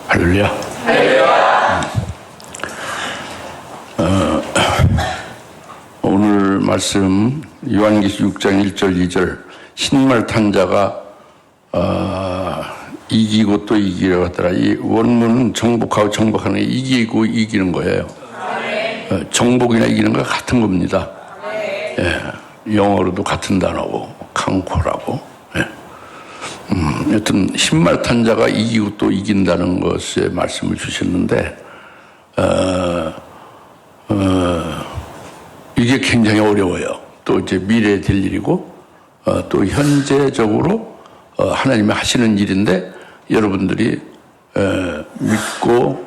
할렐루야. 오늘 말씀 요한계시 6장 1절 2절 신말 탄 자가 이기고 또 이기려고 하더라. 이 원문은 정복하고 정복하는 게 이기고 이기는 거예요. 정복이나 이기는 거 같은 겁니다. 예, 영어로도 같은 단어고 강코라고. 예. 여튼 신말 탄 자가 이기고 또 이긴다는 것에 말씀을 주셨는데 이게 굉장히 어려워요. 또 이제 미래에 될 일이고 또 현재적으로 하나님이 하시는 일인데 여러분들이 믿고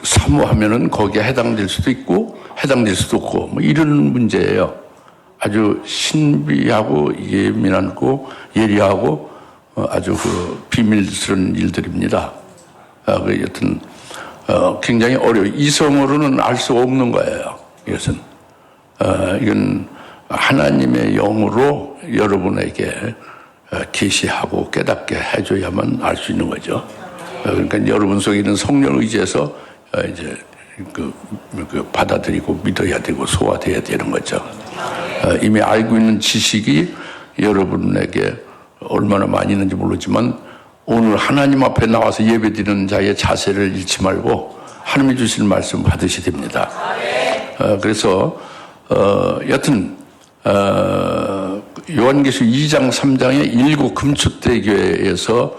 사모하면은 거기에 해당될 수도 있고 해당될 수도 없고 뭐 이런 문제예요. 아주 신비하고 예민하고 예리하고 아주 그 비밀스러운 일들입니다. 여튼 굉장히 어려워요. 이성으로는 알 수 없는 거예요. 이것은 이건 하나님의 영으로 여러분에게 계시하고 깨닫게 해줘야만 알 수 있는 거죠. 그러니까 여러분 속에 있는 성령을 의지해서 이제 그 받아들이고 믿어야 되고 소화돼야 되는 거죠. 이미 알고 있는 지식이 여러분에게 얼마나 많이 있는지 모르지만 오늘 하나님 앞에 나와서 예배드리는 자의 자세를 잃지 말고 하나님이 주실 말씀 받으셔야 됩니다. 그래서 여튼 요한계시 2장 3장의 일곱 금축대 교회에서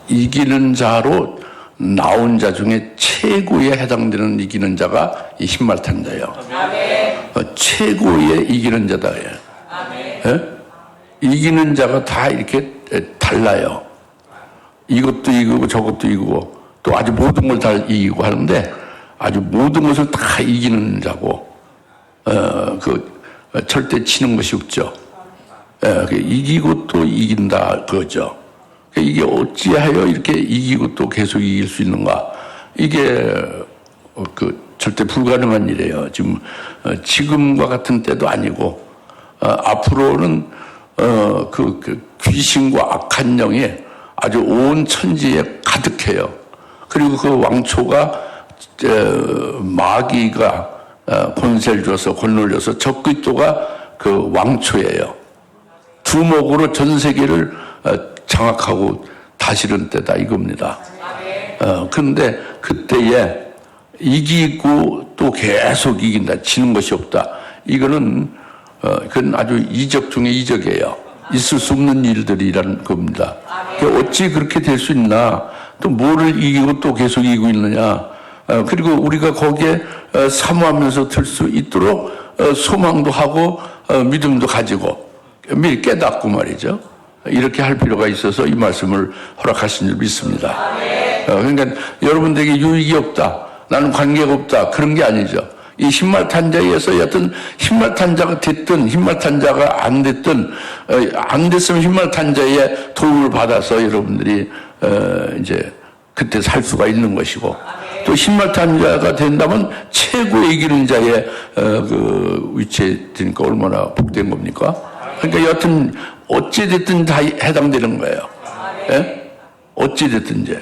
이기는 자로 나온 자 중에 최고에 해당되는 이기는 자가 이 신말 탄 자예요. 최고의 이기는 자다. 예? 이기는 자가 다 이렇게 달라요. 이것도 이기고 저것도 이기고 또 아주 모든 걸 다 이기고 하는데 아주 모든 것을 다 이기는 자고 절대 치는 것이 없죠. 이기고 또 이긴다 그거죠. 이게 어찌하여 이렇게 이기고 또 계속 이길 수 있는가? 이게 절대 불가능한 일이에요. 지금과 같은 때도 아니고 앞으로는 귀신과 악한 영이 아주 온 천지에 가득해요. 그리고 그 왕초가 마귀가 권세를 줘서 권능을 줘서 적그리스도가 그 왕초예요. 두목으로 전 세계를 장악하고 다스리는 때다 이겁니다. 그런데 그때에 이기고 또 계속 이긴다. 지는 것이 없다. 이거는 그건 아주 이적 중에 이적이에요. 있을 수 없는 일들이라는 겁니다. 어찌 그렇게 될 수 있나? 또 뭐를 이기고 또 계속 이기고 있느냐? 그리고 우리가 거기에 사모하면서 들 수 있도록 소망도 하고 믿음도 가지고 미리 깨닫고 말이죠. 이렇게 할 필요가 있어서 이 말씀을 허락하신 줄 믿습니다. 그러니까 여러분들에게 유익이 없다. 나는 관계가 없다. 그런 게 아니죠. 이 신말 탄 자에 의해서 여튼 신말 탄 자가 됐든 신말 탄 자가 안 됐든 안 됐으면 신말 탄 자의 도움을 받아서 여러분들이 이제 그때 살 수가 있는 것이고 또 신말 탄 자가 된다면 최고의 이기는 자의 그 위치에 드니까 얼마나 복된 겁니까? 그러니까 여튼 어찌됐든 다 해당되는 거예요. 예? 어찌됐든지.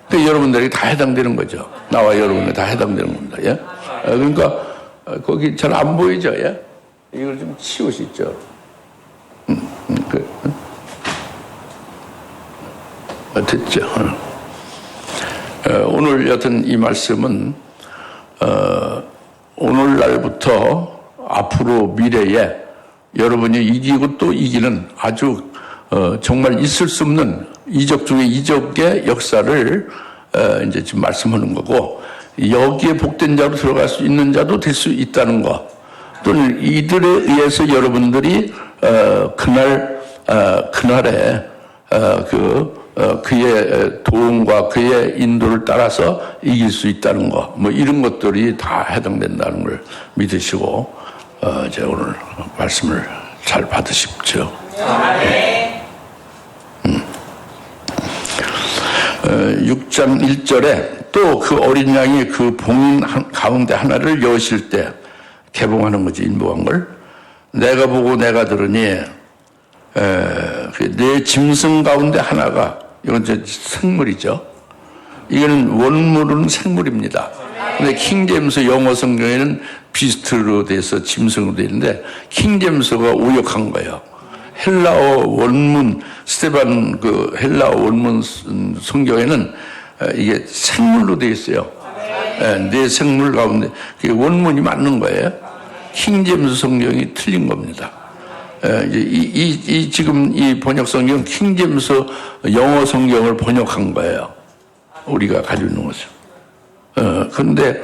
그러니까 여러분들에게 다 해당되는 거죠. 나와 여러분에 다 해당되는 겁니다. 예? 그러니까 거기 잘 안 보이죠. 예? 이걸 좀 치우시죠. 됐죠. 오늘 여튼 이 말씀은 오늘날부터 앞으로 미래에 여러분이 이기고 또 이기는 아주 정말 있을 수 없는 이적 중에 이적의 역사를 이제 지금 말씀하는 거고 여기에 복된 자로 들어갈 수 있는 자도 될 수 있다는 것 또는 이들에 의해서 여러분들이 그날에 그의 도움과 그의 인도를 따라서 이길 수 있다는 것 뭐 이런 것들이 다 해당된다는 걸 믿으시고 이제 오늘 말씀을 잘 받으십시오. 6장 1절에 또 그 어린 양이 그 봉인 가운데 하나를 여실 때 개봉하는 거지, 인보한 걸. 내가 보고 내가 들으니 네 짐승 가운데 하나가, 이건 이제 생물이죠. 이거는 원문은 생물입니다. 근데 킹제임스 영어 성경에는 비스트로 돼서 짐승으로 되어 있는데 킹제임스가 오역한 거예요. 헬라어 원문, 스테반 그 헬라어 원문 성경에는 이게 생물로 되어 있어요. 네 생물 가운데 그게 원문이 맞는 거예요. 킹제임스 성경이 틀린 겁니다. 지금 이 번역 성경 킹제임스 영어 성경을 번역한 거예요. 우리가 가지고 있는 것을. 그런데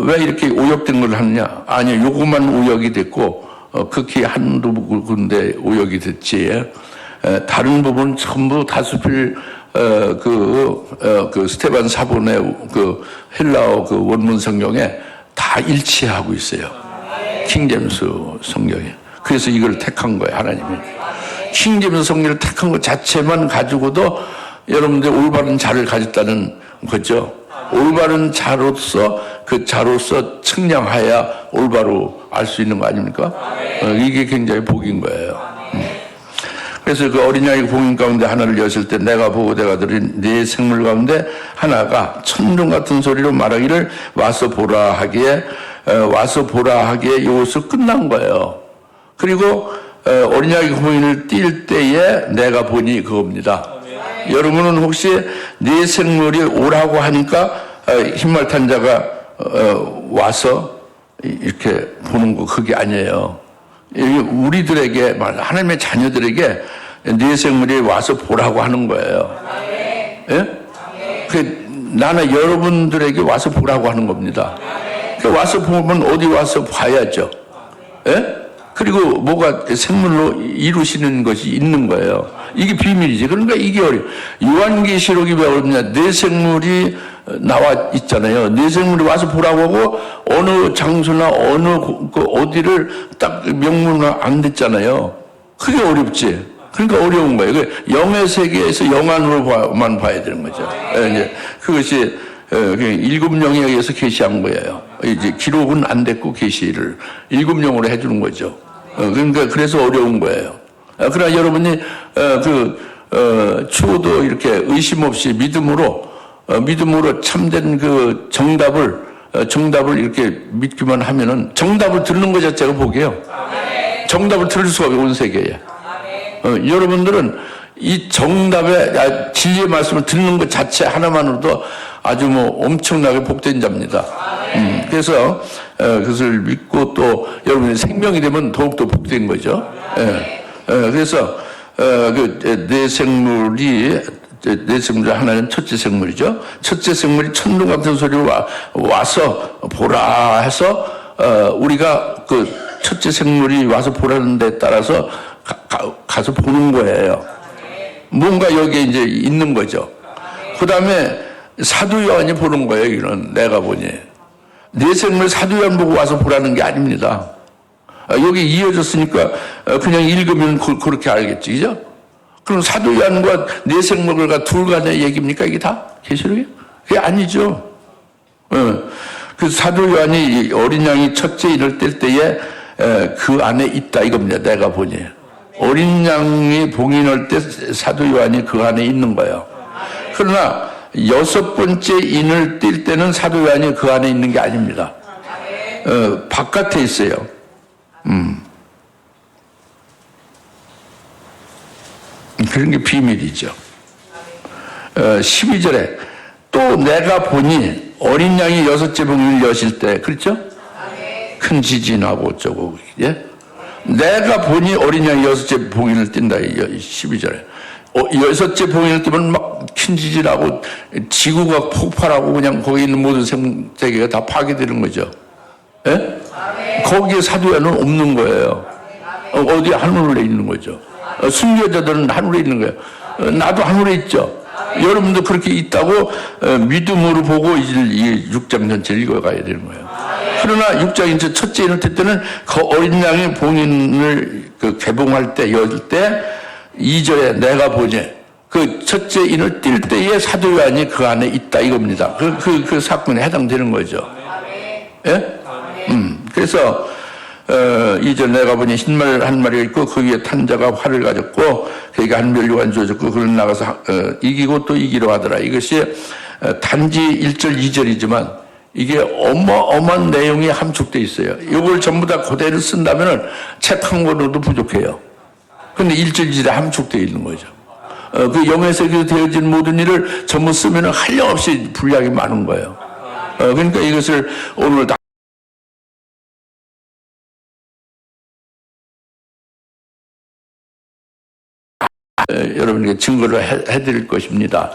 왜 이렇게 오역된 걸 하느냐? 아니요, 요것만 오역이 됐고 극히 한두 군데 오역이 됐지. 다른 부분 전부 다수필 그 스테반 사본의 그 헬라어 그 원문 성경에 다 일치하고 있어요. 킹제임스 성경에. 그래서 이걸 택한 거예요, 하나님이. 킹제임스 성경을 택한 것 자체만 가지고도 여러분들 올바른 자를 가졌다는 거죠. 올바른 자로서 그 자로서 측량하여 올바로 알 수 있는 거 아닙니까? 이게 굉장히 복인 거예요. 그래서 그 어린 양의 봉인 가운데 하나를 여실 때 내가 보고 내가 들은 네 생물 가운데 하나가 천둥 같은 소리로 말하기를 와서 보라 하기에 이것을 끝난 거예요. 그리고 어린 양의 봉인을 띌 때에 내가 보니 그겁니다. 여러분은 혹시 네 생물이 오라고 하니까 흰말 탄 자가 와서 이렇게 보는 거 그게 아니에요. 우리들에게 하나님의 자녀들에게 네 생물이 와서 보라고 하는 거예요. 예? 나는 여러분들에게 와서 보라고 하는 겁니다. 와서 보면 어디 와서 봐야죠. 예? 그리고 뭐가 생물로 이루시는 것이 있는 거예요. 이게 비밀이지. 그러니까 이게 어려워. 요한계시록이 왜 어렵냐. 네 생물이 나와 있잖아요. 네 생물이 와서 보라고 하고 어느 장소나 어느 어디를 딱 명문을 안 됐잖아요. 그게 어렵지. 그러니까 어려운 거예요. 영의 세계에서 영안으로만 봐야 되는 거죠. 이제 그것이 일곱 영에 의해서 계시한 거예요. 이제 기록은 안 됐고 계시를 일곱 영으로 해주는 거죠. 그러니까 그래서 어려운 거예요. 그러나 여러분이 추호도 이렇게 의심 없이 믿음으로 참된 그 정답을 이렇게 믿기만 하면은 정답을 듣는 것 자체가 복이에요. 정답을 들을 수가 없어요, 온 세계에. 여러분들은 이 정답의 진리의 말씀을 듣는 것 자체 하나만으로도 아주 엄청나게 복된 자입니다. 그래서 그것을 믿고 또 여러분의 생명이 되면 더욱더 복된 거죠. 그래서 네 생물이 네 생물 하나는 첫째 생물이죠. 첫째 생물이 천둥 같은 소리로 와서 보라 해서 우리가 그 첫째 생물이 와서 보라는 데 따라서 가서 보는 거예요. 뭔가 여기에 이제 있는 거죠. 그 다음에 사도 요한이 보는 거예요. 이런 내가 보니 네 생물 사도 요한 보고 와서 보라는 게 아닙니다. 여기 이어졌으니까 그냥 읽으면 그렇게 알겠지, 그죠? 그럼 사도 요한과 네 생물과 둘 간의 얘기입니까? 이게 다 계시록이? 그게 아니죠. 그 사도 요한이 어린 양이 첫째 인을 뗄 때에 그 안에 있다 이겁니다. 내가 보니 어린 양이 봉인할 때 사도 요한이 그 안에 있는 거예요. 그러나 여섯 번째 인을 뗄 때는 사도 요한이 그 안에 있는 게 아닙니다. 바깥에 있어요. 그런 게 비밀이죠. 12절에 또 내가 보니 어린 양이 여섯째 봉인을 여실 때, 그렇죠? 큰 지진이 나고 어쩌고, 예? 내가 보니 어린 양이 여섯째 봉인을 띈다, 12절에. 여섯째 봉인을 띄면 막 큰 지진하고 지구가 폭발하고 그냥 거기 있는 모든 생태계가 다 파괴되는 거죠. 예? 거기에 사도야는 없는 거예요. 어디 하늘에 있는 거죠. 순교자들은 하늘에 있는 거예요. 나도 하늘에 있죠. 여러분도 그렇게 있다고 믿음으로 보고 이 6장 전체를 읽어가야 되는 거예요. 그러나 6장 첫째 인을 뗄 때는 그 어린 양의 봉인을 개봉할 때, 열 때 2절에 내가 보니 그 첫째 인을 띌 때에 사도 요한이 그 안에 있다 이겁니다. 그 사건에 해당되는 거죠. 예? 그래서 이전에 내가 보니 흰말 한 마리가 있고 그 위에 탄 자가 활을 가졌고 그에게 한 멸류관 주어졌고 그는 나가서 이기고 또 이기려 하더라. 이것이 단지 1절 2절이지만 이게 어마어마한 내용이 함축되어 있어요. 이걸 전부 다 그대로 쓴다면 책 한 권으로도 부족해요. 근데 1절 2절에 함축되어 있는 거죠. 그 영에서 되어진 모든 일을 전부 쓰면 한량없이 분량이 많은 거예요. 그러니까 이것을 오늘 다 여러분에게 증거를 해드릴 것입니다.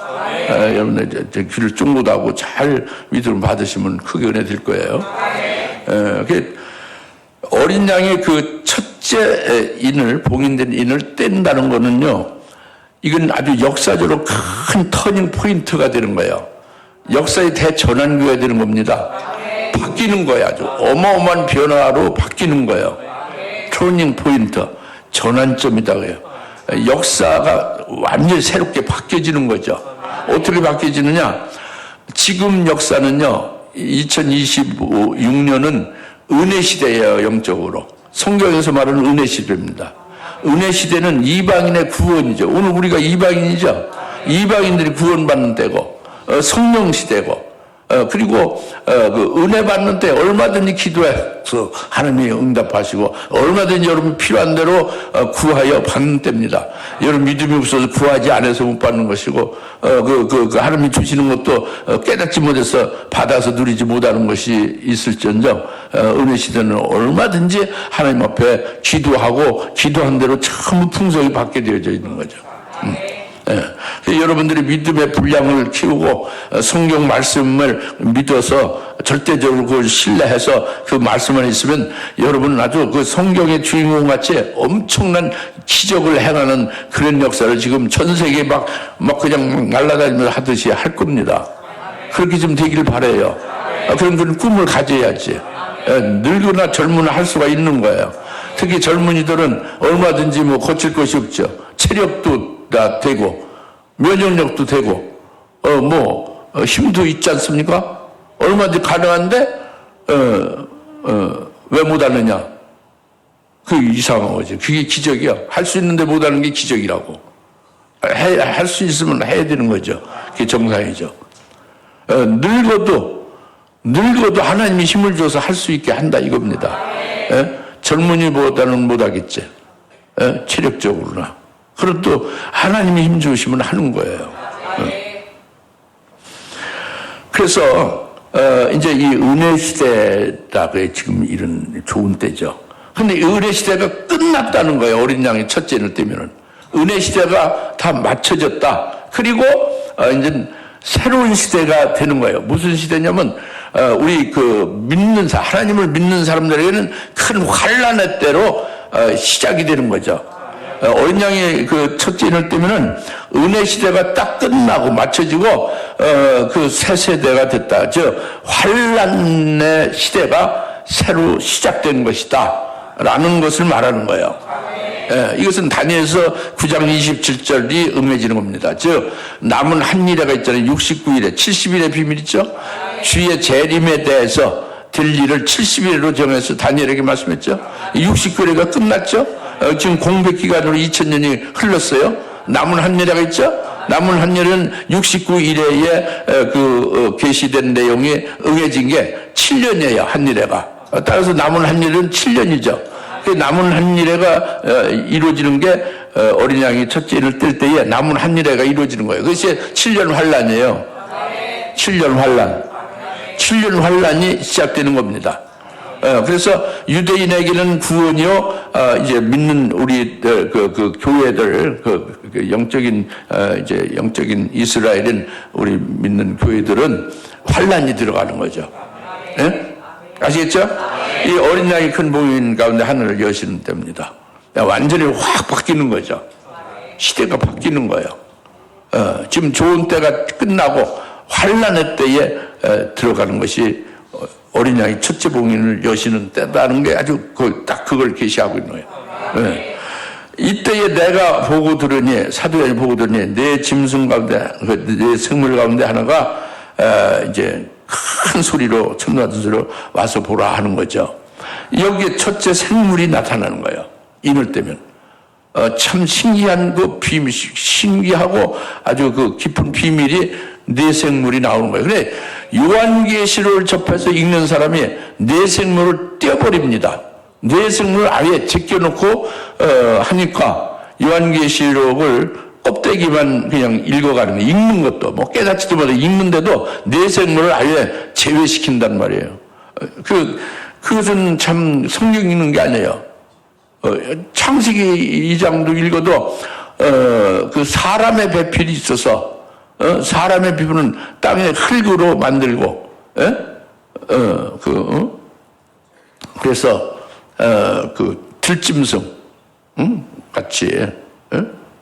여러분들 귀를 쫑긋하고 잘 믿음 받으시면 크게 은혜 될 거예요. 어린 양의 그 첫째 인을, 봉인된 인을 뗀다는 거는요, 이건 아주 역사적으로 큰 터닝 포인트가 되는 거예요. 역사의 대전환기가 되는 겁니다. 바뀌는 거예요. 아주 어마어마한 변화로 바뀌는 거예요. 터닝 포인트, 전환점이다 그래요. 역사가 완전히 새롭게 바뀌어지는 거죠. 어떻게 바뀌어지느냐? 지금 역사는요, 2026년은 은혜 시대예요, 영적으로. 성경에서 말하는 은혜 시대입니다. 은혜 시대는 이방인의 구원이죠. 오늘 우리가 이방인이죠. 이방인들이 구원받는 때고, 성령 시대고, 그리고 그 은혜 받는 때 얼마든지 기도해서 하나님이 응답하시고 얼마든지 여러분 필요한 대로 구하여 받는 때입니다. 여러분 믿음이 없어서 구하지 않아서 못 받는 것이고 그 하나님이 주시는 것도 깨닫지 못해서 받아서 누리지 못하는 것이 있을지언정 은혜 시대는 얼마든지 하나님 앞에 기도하고 기도한 대로 전부 풍성이 받게 되어져 있는 거죠. 여러분들이 믿음의 분량을 키우고 성경 말씀을 믿어서 절대적으로 그걸 신뢰해서 그 말씀만 있으면 여러분은 아주 그 성경의 주인공같이 엄청난 기적을 행하는 그런 역사를 지금 전 세계에 막 그냥 날아다니면서 하듯이 할 겁니다. 그렇게 좀 되길 바라요. 그런 그런 꿈을 가져야지. 늙으나 젊으나 할 수가 있는 거예요. 특히 젊은이들은 얼마든지 뭐 거칠 것이 없죠. 체력도 다 되고 면역력도 되고 힘도 있지 않습니까? 얼마든지 가능한데 왜 못하느냐? 그게 이상한 거죠. 그게 기적이야. 할 수 있는데 못하는 게 기적이라고. 할 수 있으면 해야 되는 거죠. 그게 정상이죠. 늙어도 하나님이 힘을 줘서 할 수 있게 한다 이겁니다. 젊은이보다는 못하겠지. 체력적으로나. 그리고 또 하나님이 힘 주시면 하는 거예요. 그래서 이제 이 은혜 시대다 지금 이런 좋은 때죠. 근데 이 은혜 시대가 끝났다는 거예요. 어린 양의 첫째를 떼면은 은혜 시대가 다 맞춰졌다. 그리고 이제 새로운 시대가 되는 거예요. 무슨 시대냐면 우리 하나님을 믿는 사람들에게는 큰 환란의 때로 시작이 되는 거죠. 어린 양의 그 첫째 인을 떼면은 은혜 시대가 딱 끝나고 맞춰지고 그 새 세대가 됐다. 즉 환란의 시대가 새로 시작된 것이다 라는 것을 말하는 거예요. 이것은 다니엘서 9장 27절이 응해지는 겁니다. 즉 남은 한 일회가 있잖아요. 69일에 70일의 비밀 있죠. 주의 재림에 대해서 될 일을 70일로 정해서 다니엘에게 말씀했죠. 69일회가 끝났죠. 지금 공백 기간으로 2000년이 흘렀어요. 남은 한예례가 있죠. 남은 한예례는 69일에 계시된 내용이 응해진 게 7년이에요. 한예례가. 따라서 남은 한예례는 7년이죠. 남은 한예례가 이루어지는 게 어린 양이 첫째 인을 뗄 때에 남은 한예례가 이루어지는 거예요. 그것이 7년 환란이에요. 7년 환란. 7년 환란이 시작되는 겁니다. 그래서 유대인에게는 구원이요, 이제 믿는 우리 그 교회들, 영적인 이스라엘인 우리 믿는 교회들은 환란이 들어가는 거죠. 예? 아시겠죠? 이 어린 양이 큰 봉인 가운데 하늘을 여시는 때입니다. 완전히 확 바뀌는 거죠. 시대가 바뀌는 거예요. 지금 좋은 때가 끝나고 환란의 때에 들어가는 것이 어린 양이 첫째 봉인을 여시는 때다는 게 아주 딱 그걸 계시하고 있는 거예요. 네. 이때에 내가 보고 들으니, 사도연이 보고 들으니 내 짐승 가운데, 내 생물 가운데 하나가 이제 큰 소리로, 천둥 같은 소리로 와서 보라 하는 거죠. 여기에 첫째 생물이 나타나는 거예요. 인을 떼면. 참 신기한 그 비밀, 신기하고 아주 그 깊은 비밀이 뇌생물이 나오는 거예요. 그래, 요한계시록을 접해서 읽는 사람이 뇌생물을 떼어버립니다. 뇌생물을 아예 제껴놓고, 하니까 요한계시록을 껍데기만 그냥 읽어가는 거예요. 읽는 것도, 뭐 깨닫지도 못하고 읽는데도 뇌생물을 아예 제외시킨단 말이에요. 그것은 참 성경 읽는 게 아니에요. 창세기 2장도 읽어도, 그 사람의 배필이 있어서, 사람의 피부는 땅의 흙으로 만들고, 그래서, 그 들짐승, 같이,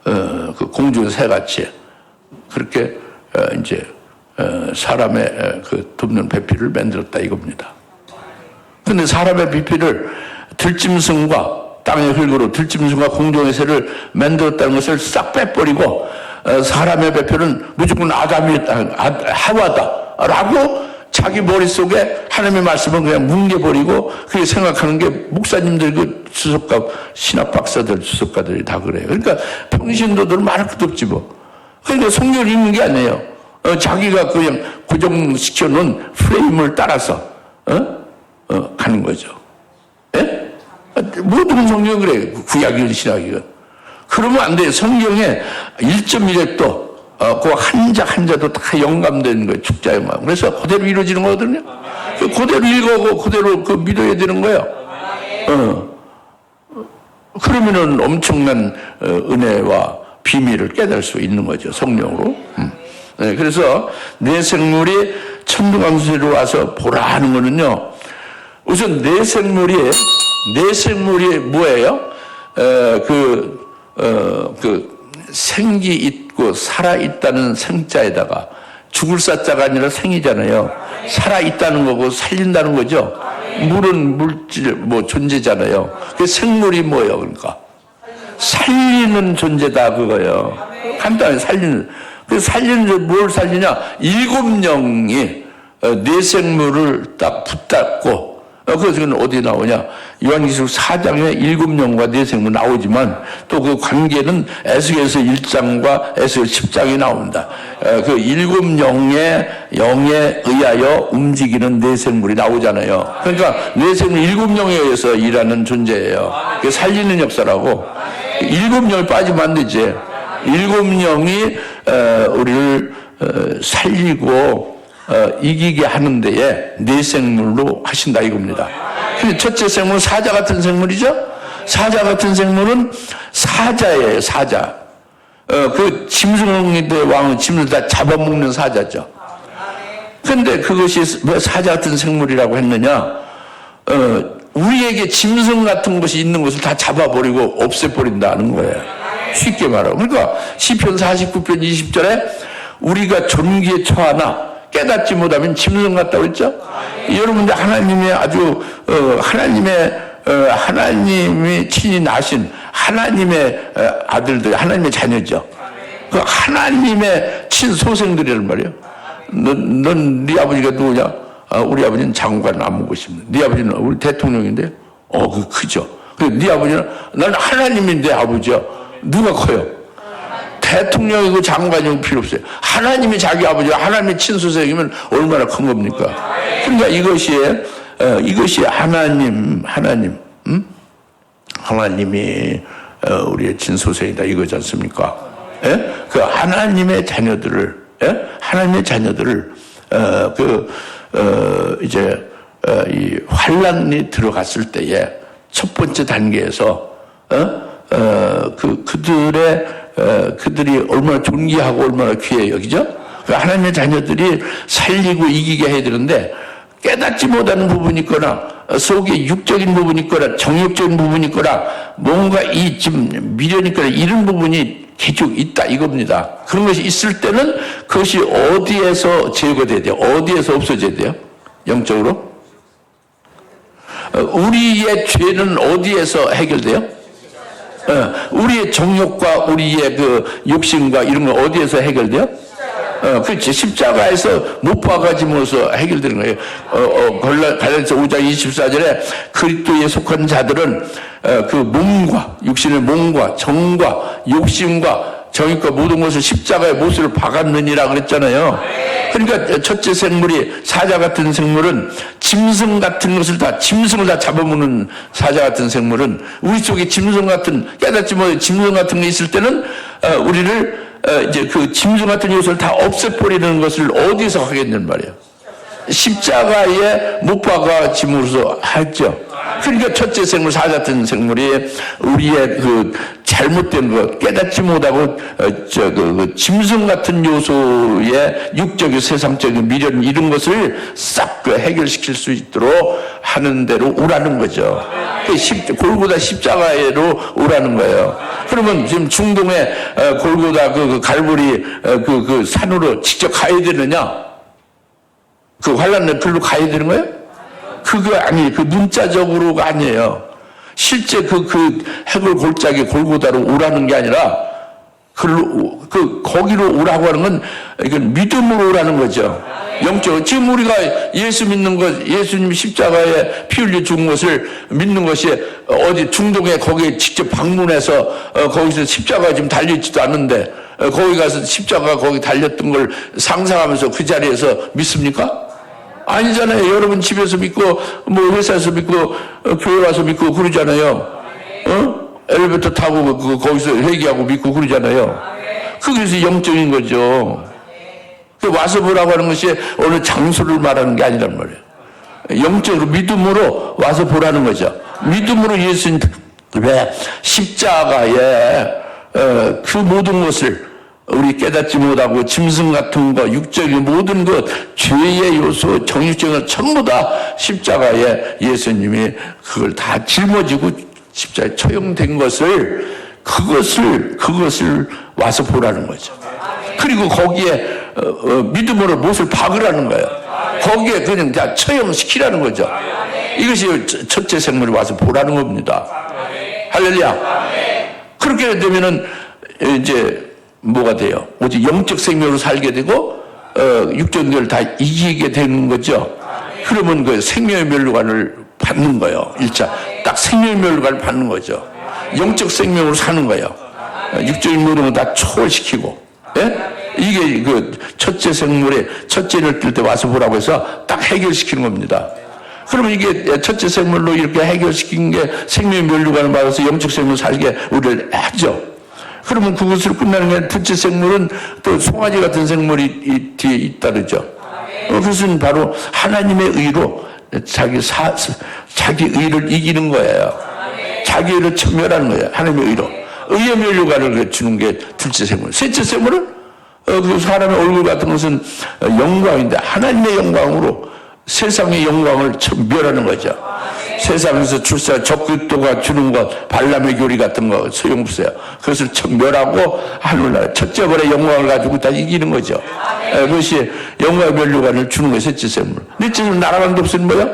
그 공중의 새 같이, 그렇게, 이제, 사람의 그 덮는 배필을 만들었다 이겁니다. 근데 사람의 배필을 들짐승과 땅의 흙으로 들짐승과 공중의 새를 만들었다는 것을 싹 빼버리고 사람의 배필은 무조건 하와다라고 자기 머릿속에 하나님의 말씀을 그냥 뭉개버리고 그렇게 생각하는 게 목사님들 그 주석가 신학 박사들 주석가들이 다 그래요. 그러니까 평신도들은 말할 것도 없지 뭐. 그러니까 성경을 읽는 게 아니에요. 자기가 그냥 고정시켜 놓은 프레임을 따라서 가는 거죠. 예? 모든 성경은 그래. 구약이건 신약이건. 그러면 안 돼요. 성경에 1.1핵도 그 한자도 다 영감되는 거예요. 축자의 마음. 그래서 그대로 이루어지는 거거든요. 그대로 읽어고 그대로 그 믿어야 되는 거예요. 그러면은 엄청난 은혜와 비밀을 깨달을 수 있는 거죠. 성령으로. 네, 그래서 뇌생물이 천둥강수로 와서 보라 하는 거는요. 우선 뇌생물이 뭐예요? 생기 있고 살아있다는 생자에다가 죽을 사자가 아니라 생이잖아요. 살아있다는 거고 살린다는 거죠. 물은 물질, 존재잖아요. 그 생물이 뭐예요, 그러니까? 살리는 존재다, 그거예요. 간단히 살리는. 그 살리는, 뭘 살리냐? 7영이 뇌생물을 딱 붙잡고, 그래서 그건 어디 나오냐? 요한계시록 4장에 7영과 뇌생물 나오지만 또 그 관계는 에스겔서 1장과 에스겔 10장이 나옵니다. 그 7영의 영에 의하여 움직이는 뇌생물이 나오잖아요. 그러니까 뇌생물 7영에 의해서 일하는 존재예요. 그 살리는 역사라고. 7영이 빠지면 안 되지. 7영이 우리를 살리고 이기게 하는 데에 뇌생물로 하신다 이겁니다. 첫째 생물은 사자 같은 생물이죠. 사자 같은 생물은 사자예요. 사자. 그 짐승의 왕은 짐승을 다 잡아먹는 사자죠. 그런데 그것이 왜 사자 같은 생물이라고 했느냐? 우리에게 짐승 같은 것이 있는 것을 다 잡아버리고 없애버린다는 거예요. 쉽게 말하고. 그러니까 시편 49편 20절에 우리가 존귀에 처하나 깨닫지 못하면 짐승 같다고 했죠? 여러분들 하나님의 아주, 하나님이 친히 낳으신 하나님의 아들들, 하나님의 자녀죠. 그 하나님의 친소생들이란 말이에요. 네 아버지가 누구냐? 우리 아버지는 장관 안 먹고 싶네. 네 아버지는 우리 대통령인데? 그 크죠. 네 아버지는 난 하나님이 내 아버지야. 누가 커요? 대통령이고 장관이고 필요 없어요. 하나님이 자기 아버지와 하나님의 친소생이면 얼마나 큰 겁니까? 그러니까 이것이 하나님이 우리의 친소생이다 이거지 않습니까? 예? 그 하나님의 자녀들을 이 환란이 들어갔을 때에 첫 번째 단계에서 그들이 얼마나 존귀하고 얼마나 귀해요, 그죠? 하나님의 자녀들이 살리고 이기게 해야 되는데 깨닫지 못하는 부분이 있거나 속에 육적인 부분이 있거나 정욕적인 부분이 있거나 뭔가 지금 미련이 있거나 이런 부분이 계속 있다 이겁니다. 그런 것이 있을 때는 그것이 어디에서 제거돼야 돼요? 어디에서 없어져야 돼요? 영적으로? 우리의 죄는 어디에서 해결돼요? 우리의 정욕과 우리의 그 욕심과 이런 거 어디에서 해결돼요? 그렇지. 십자가에서 못 박아짐으로써 해결되는 거예요. 갈라디아서 5장 24절에 그리스도에 속한 자들은 그 몸과 육신의 몸과 정과 욕심과 정의과 모든 것을 십자가의 못을 박았느니라 그랬잖아요. 그러니까 첫째 생물이 사자 같은 생물은 짐승 같은 것을 짐승을 다 잡아먹는 사자 같은 생물은 우리 속에 짐승 같은 깨닫지 못해 짐승 같은 게 있을 때는 우리를 이제 그 짐승 같은 요소를 다 없애버리는 것을 어디서 하겠냐는 말이에요. 십자가에 못 박아짐으로써 하죠. 그러니까 첫째 생물, 사자 같은 생물이 우리의 그 잘못된 것, 깨닫지 못하고, 그 짐승 같은 요소의 육적인 세상적인 미련, 이런 것을 싹 해결시킬 수 있도록 하는 대로 오라는 거죠. 골고다 십자가로 오라는 거예요. 그러면 지금 중동의 골고다 그 갈보리 그 산으로 직접 가야 되느냐? 그 환란을 글로 가야 되는 거예요? 그거 아니에요. 그 문자적으로가 아니에요. 실제 그 해골 골짜기 골고다로 오라는 게 아니라 거기로 오라고 하는 건 이건 믿음으로 오라는 거죠. 영적. 지금 우리가 예수 믿는 것, 예수님 십자가에 피 흘려 죽은 것을 믿는 것이 어디 중동에 거기에 직접 방문해서 거기서 십자가 지금 달려있지도 않는데 거기 가서 십자가 거기 달렸던 걸 상상하면서 그 자리에서 믿습니까? 아니잖아요. 여러분 집에서 믿고 뭐 회사에서 믿고 교회 와서 믿고 그러잖아요. 엘리베이터 타고 거기서 회개하고 믿고 그러잖아요. 그게 영적인 거죠. 와서 보라고 하는 것이 어느 장소를 말하는 게 아니란 말이에요. 영적으로 믿음으로 와서 보라는 거죠. 믿음으로 예수님 왜 십자가에 그 모든 것을 우리 깨닫지 못하고 짐승 같은 거, 육적인 모든 것, 죄의 요소, 정육적인 것 전부 다 십자가에 예수님이 그걸 다 짊어지고 십자가에 처형된 것을 그것을 와서 보라는 거죠. 그리고 거기에 믿음으로 못을 박으라는 거예요. 거기에 그냥 다 처형시키라는 거죠. 이것이 첫째 생물이 와서 보라는 겁니다. 할렐루야. 그렇게 되면은 이제 뭐가 돼요? 오직 영적 생명으로 살게 되고 육적인 걸 다 이기게 되는 거죠. 그러면 그 생명의 멸류관을 받는 거예요. 1차 딱 생명의 멸류관을 받는 거죠. 영적 생명으로 사는 거예요. 육적인 모든 걸 다 초월시키고. 예? 이게 그 첫째 생물의 첫째를 뜰 때 와서 보라고 해서 딱 해결시키는 겁니다. 그러면 이게 첫째 생물로 이렇게 해결시킨 게 생명의 멸류관을 받아서 영적 생명을 살게 우리를 하죠. 그러면 그것으로 끝나는 게 둘째 생물은 또 송아지 같은 생물이 뒤에 있다 그러죠. 그것은 바로 하나님의 의로 자기 의를 이기는 거예요. 자기 의를 천멸하는 거예요. 하나님의 의로. 의의 멸류관을 주는 게 둘째 생물. 셋째 생물은 그 사람의 얼굴 같은 것은 영광인데 하나님의 영광으로 세상의 영광을 멸하는 거죠. 세상에서 적그리스도가 주는 것, 발람의 교리 같은 거 소용없어요. 그것을 멸하고 하늘나라 첫째 벌의 영광을 가지고 다 이기는 거죠. 그것이 영광의 멸류관을 주는 거예요. 셋째 생물. 넷째 생물 나라는 없으면 뭐야?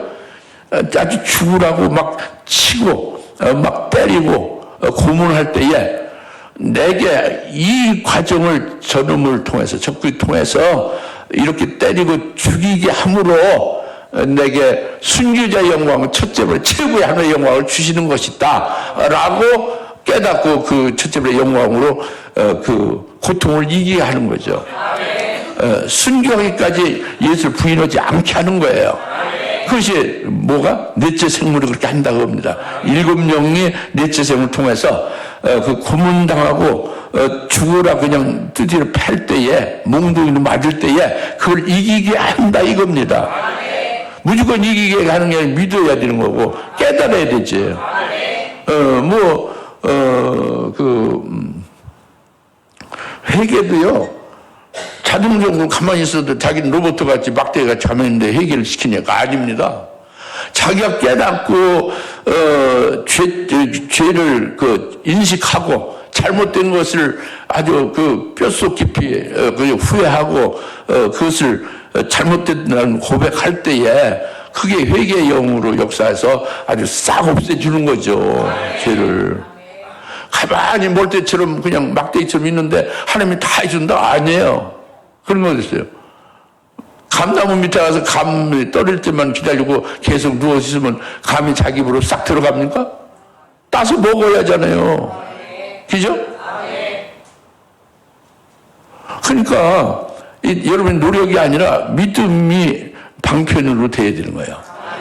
아주 죽으라고 막 치고 막 때리고 고문할 때에 내게 이 과정을 저놈을 통해서 적그리스도를 통해서 이렇게 때리고 죽이게 함으로 내게 순교자의 영광을 첫째벌 최고의 하나의 영광을 주시는 것이다 라고 깨닫고 그 첫째벌의 영광으로 그 고통을 이기게 하는 거죠. 순교하기까지 예수를 부인하지 않게 하는 거예요. 그것이 뭐가? 넷째 생물이 그렇게 한다고 합니다. 7명이 넷째 생물을 통해서 그 고문당하고 죽으라 그냥 드디어 팔 때에 몽둥이로 맞을 때에 그걸 이기게 한다 이겁니다. 무조건 이기게 하는 게 아니라 믿어야 되는 거고 깨달아야 되지. 회개도요 자동적으로 가만히 있어도 자기는 로봇 같이 막대기 같이 가만히 있는데 해결을 시키니까 아닙니다. 자기가 깨닫고 죄를 인식하고 잘못된 것을 아주 뼛속 깊이 후회하고 그것을 잘못됐다는 고백할 때에 그게 회개의 영으로 역사해서 아주 싹 없애주는 거죠. 죄를. 가만히 몰대처럼 그냥 막대기처럼 있는데 하나님이 다 해준다? 아니에요. 그런 거 어딨어요? 감나무 밑에 가서 감이 떨어질 때만 기다리고 계속 누워 있으면 감이 자기 입으로 싹 들어갑니까? 따서 먹어야잖아요. 그죠? 그러니까 여러분 노력이 아니라 믿음이 방편으로 돼야 되는 거예요.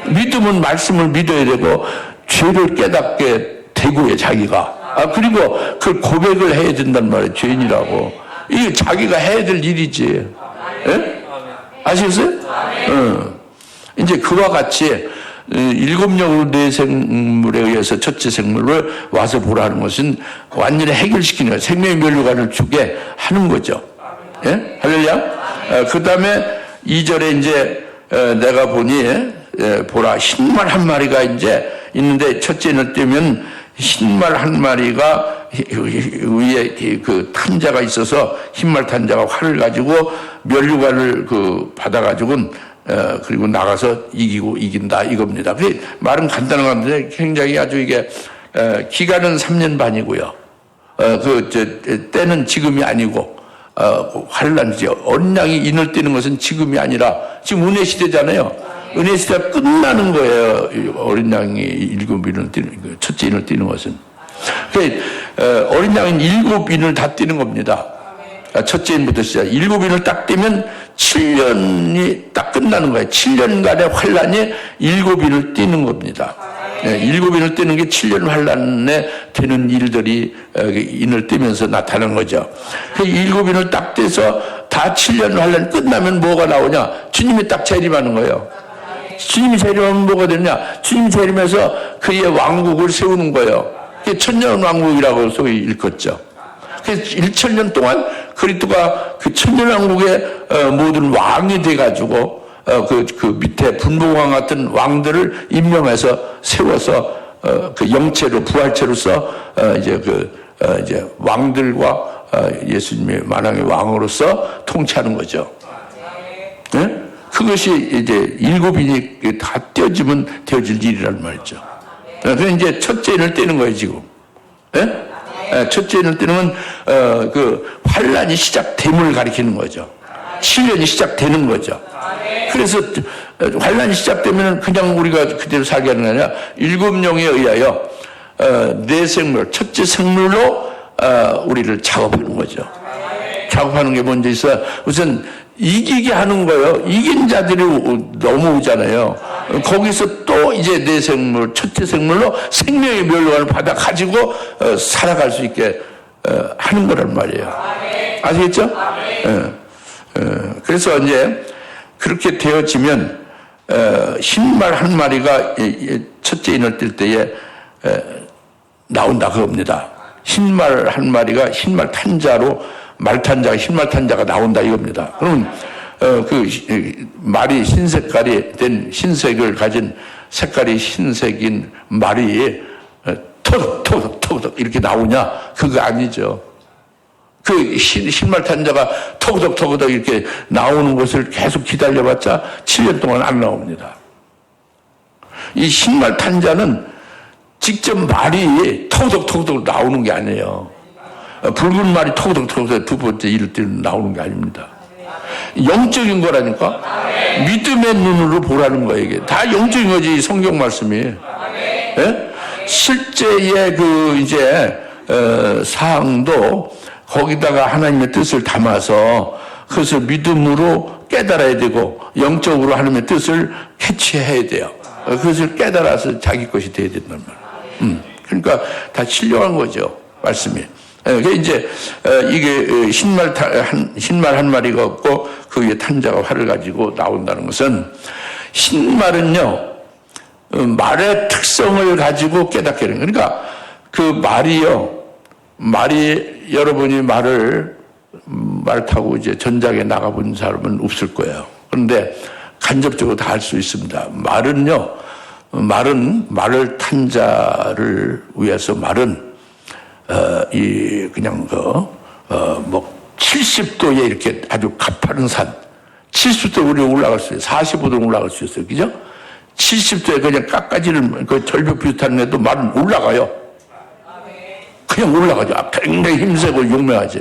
믿음은 말씀을 믿어야 되고 죄를 깨닫게 되고요, 자기가. 그리고 그 고백을 해야 된단 말이에요. 죄인이라고. 이게 자기가 해야 될 일이지. 예? 아시겠어요? 이제 그와 같이 일곱 영으로 네 생물에 의해서 첫째 생물을 와서 보라는 것은 완전히 해결시키는 거예요. 생명의 면류관을 주게 하는 거죠. 예? 할렐루야. 그 다음에 2절에 이제 내가 보니 보라 흰말 한 마리가 이제 있는데 첫째는 떼면 흰말 한 마리가 위에 그 탄자가 있어서 흰말 탄자가 활을 가지고 면류관을 받아가지고는 그리고 나가서 이긴다 이겁니다. 그 말은 간단한 건데 굉장히 아주 이게 기간은 3년 반이고요. 때는 지금이 아니고 환란이지. 어린 양이 인을 띄는 것은 지금이 아니라 지금 은혜 시대잖아요. 은혜 시대가 끝나는 거예요. 어린 양이 일곱 인을 띄는 첫째 인을 띄는 것은. 어린 양은 일곱 인을 다 띄는 겁니다. 첫째 인부터 시작. 일곱 인을 딱 띄면 7년이 딱 끝나는 거예요. 7년간의 환란이 일곱 인을 띄는 겁니다. 일곱 인을 띄는 게 7년 환란에 되는 일들이 인을 띄면서 나타나는 거죠. 일곱 인을 딱 떼서 다 7년 환란 끝나면 뭐가 나오냐? 주님이 딱 재림하는 거예요. 주님이 재림하면 뭐가 되느냐? 주님이 재림해서 그의 왕국을 세우는 거예요. 그게 천년 왕국이라고 소위 일컫죠. 그래서 1천년 동안 그리스도가 그 천년왕국의 모든 왕이 돼가지고 그 밑에 분봉왕 같은 왕들을 임명해서 세워서 그 영체로 부활체로서 이제 왕들과 예수님의 만왕의 왕으로서 통치하는 거죠. 네? 그것이 이제 일곱인이 다 떼어지면 되어질 일이란 말이죠. 그래서 이제 첫째 인을 떼는 거예요 지금. 네? 첫째 인을 떼는 그 환란이 시작됨을 가리키는 거죠. 시련이 시작되는 거죠. 그래서 환란이 시작되면 그냥 우리가 그대로 살게 하는 게 아니라 일곱 영에 의하여 네 생물, 첫째 생물로 우리를 작업하는 거죠. 작업하는 게 먼저 있어. 우선 이기게 하는 거예요. 이긴 자들이 넘어오잖아요. 거기서 또 이제 네 생물, 첫째 생물로 생명의 멸류관을 받아 가지고 살아갈 수 있게 하는 거란 말이에요. 아시겠죠? 그래서 이제 그렇게 되어지면 흰말 한 마리가 첫째 인을 뜰 때에 나온다 그겁니다. 흰말 한 마리가 흰말 탄자로 말탄자가 흰말 탄자가 나온다 이겁니다. 그럼 그 말이 흰색깔이 된 흰색을 가진 색깔이 흰색인 말이 터덕터덕 이렇게 나오냐? 그거 아니죠. 그 흰말 탄자가 터덕터덕 이렇게 나오는 것을 계속 기다려봤자 7년 동안 안 나옵니다. 이 흰말 탄자는 직접 말이 터덕터덕 나오는 게 아니에요. 붉은 말이 토덕토덕 두 번째 이럴 때는 나오는 게 아닙니다. 영적인 거라니까. 믿음의 눈으로 보라는 거예요. 이게 다 영적인 거지 성경 말씀이. 예? 실제의 그 이제 사항도 거기다가 하나님의 뜻을 담아서 그것을 믿음으로 깨달아야 되고 영적으로 하나님의 뜻을 캐치해야 돼요. 그것을 깨달아서 자기 것이 돼야 된단 말이에요. 그러니까 다 신령한 거죠 말씀이. 이제 이게 흰말 한 마리가 없고 그 위에 탄자가 활을 가지고 나온다는 것은 흰말은요 말의 특성을 가지고 깨닫게 되는 거예요. 그러니까 그 말이 여러분이 말 타고 이제 전장에 나가본 사람은 없을 거예요. 그런데 간접적으로 다 할 수 있습니다. 말을 탄자를 위해서 말은 그냥 뭐 70도에 이렇게 아주 가파른 산 70도 우리 올라갈 수 있어요. 45도 올라갈 수 있어요. 그죠? 70도에 그냥 깎아지는 그 절벽 비슷한 데도 말은 올라가요. 그냥 올라가죠. 굉장히 힘세고 용맹하죠.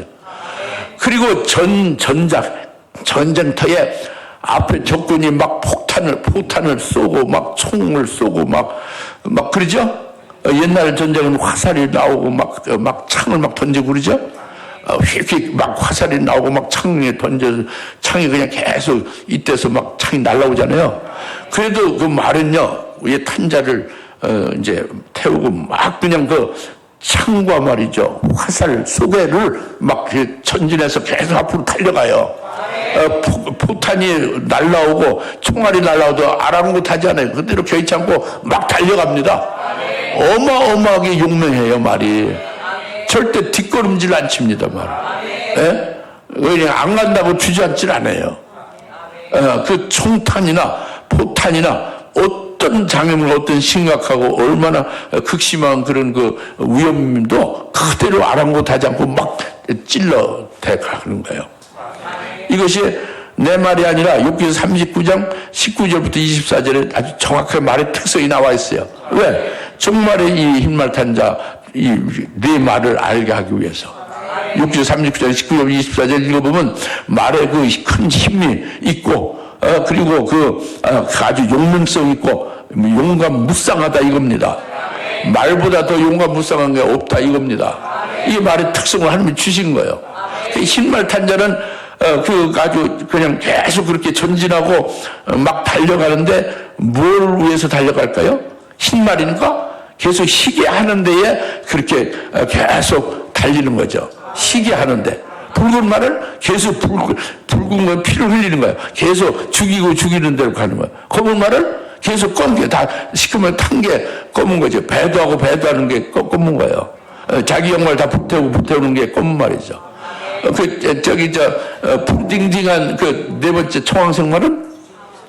그리고 전작 전쟁터에 앞에 적군이 막 포탄을 쏘고 막 총을 쏘고 막 그러죠? 옛날 전쟁은 화살이 나오고 막 창을 막 던지고 그러죠? 휙휙 막 화살이 나오고 막 창에 던져서 창이 그냥 계속 이때서 막 창이 날라오잖아요. 그래도 그 말은요, 위에 탄자를 이제 태우고 막 그냥 그 창과 말이죠, 화살 소개를 막 전진해서 계속 앞으로 달려가요. 포탄이 날라오고 총알이 날라오도 아랑곳하지 않아요. 그대로 개의치 않고 막 달려갑니다. 어마어마하게 용맹해요, 말이. 절대 뒷걸음질 안 칩니다, 말. 예? 그냥 안 간다고 주저앉질 않아요. 그 총탄이나 포탄이나 어떤 장애물, 어떤 심각하고 얼마나 극심한 그런 그 위험도 그대로 아랑곳하지 않고 막 찔러 대가는 거예요. 이것이 내 말이 아니라 욥기 39장 19절부터 24절에 아주 정확하게 말의 특성이 나와 있어요. 왜? 정말의 이 흰말탄 자, 네 말을 알게 하기 위해서. 욥기 39장 19절 24절 읽어보면 말에 그 큰 힘이 있고, 그리고 아주 용맹성 있고 용감 무쌍하다 이겁니다. 말보다 더 용감 무쌍한 게 없다 이겁니다. 이 말의 특성을 하나님이 주신 거예요. 흰말탄 자는 아주 그냥 계속 그렇게 전진하고 막 달려가는데 뭘 위해서 달려갈까요? 흰말이니까 계속 희게 하는 데에 그렇게 계속 달리는 거죠. 희게 하는데. 붉은 말은 계속 붉은 건 피를 흘리는 거예요. 계속 죽이는 대로 가는 거예요. 검은 말은 계속 검은 게 다 시커멓게 탄 게 검은 거죠. 배도하는 게 검은 거예요. 자기 영광을 다 불태우는 게 검은 말이죠. 딩딩한 네 번째 청황색 말은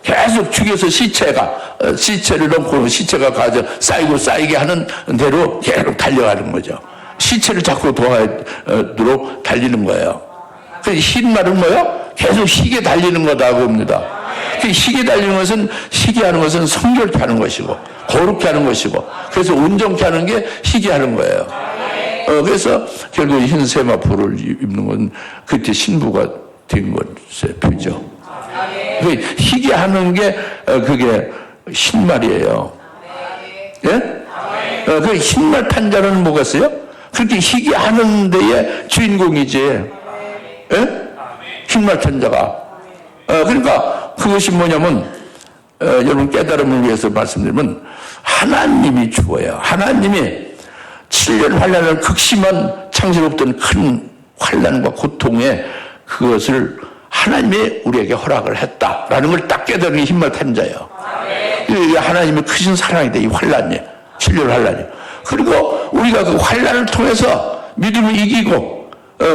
계속 죽여서 시체를 넣고 시체가 가져 쌓이게 하는 대로 계속 달려가는 거죠. 시체를 자꾸 도와도록 달리는 거예요. 흰 말은 뭐요? 계속 희게 달리는 거다 봅니다. 희게 달리는 것은, 희게 하는 것은 성결케 하는 것이고 거룩케 하는 것이고, 그래서 온전케 하는 게 희게 하는 거예요. 그래서 결국 흰 세마포를 입는 건 그때 신부가 된 것의 표죠. 희게 하는 게 그게 흰말이에요. 예? 그 흰말 탄자는 뭐가 있어요? 그렇게 희게 하는 데에 주인공이지. 예? 흰말 탄자가. 그러니까 그것이 뭐냐면, 여러분 깨달음을 위해서 말씀드리면, 하나님이 주어요. 하나님이 7년 환란을 극심한 창세로부터 큰 환란과 고통에 그것을 하나님이 우리에게 허락을 했다라는 걸 딱 깨달은 게 흰말 탄자예요. 이게 하나님의 크신 사랑이다, 이 환란이. 7년 환란이. 그리고 우리가 그 환란을 통해서 믿음을 이기고,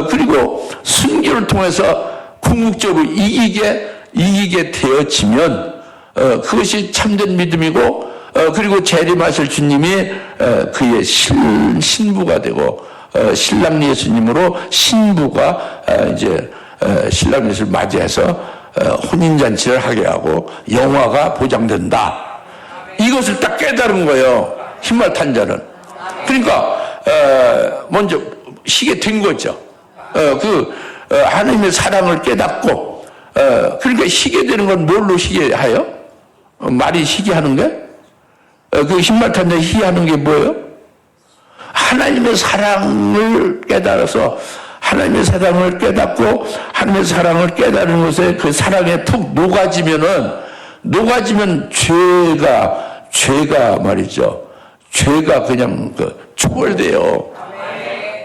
그리고 순교를 통해서 궁극적으로 이기게 되어지면, 그것이 참된 믿음이고, 그리고 재림하실 주님이 그의 신부가 되고, 신랑 예수님으로 신부가 이제 신랑 예수를 맞이해서 혼인잔치를 하게 하고 영화가 보장된다. 이것을 딱 깨달은 거예요, 흰말 탄자는. 그러니까 먼저 희게 된 거죠. 하나님의 사랑을 깨닫고, 그러니까 희게 되는 건 뭘로 희게 해요? 말이 희게 하는 게? 그 흰말 탄자 희게 하는 게 뭐예요? 하나님의 사랑을 깨달아서, 하나님의 사랑을 깨닫고 하나님의 사랑을 깨달은 것에 그 사랑에 푹 녹아지면 죄가 말이죠. 죄가 그냥 초월돼요.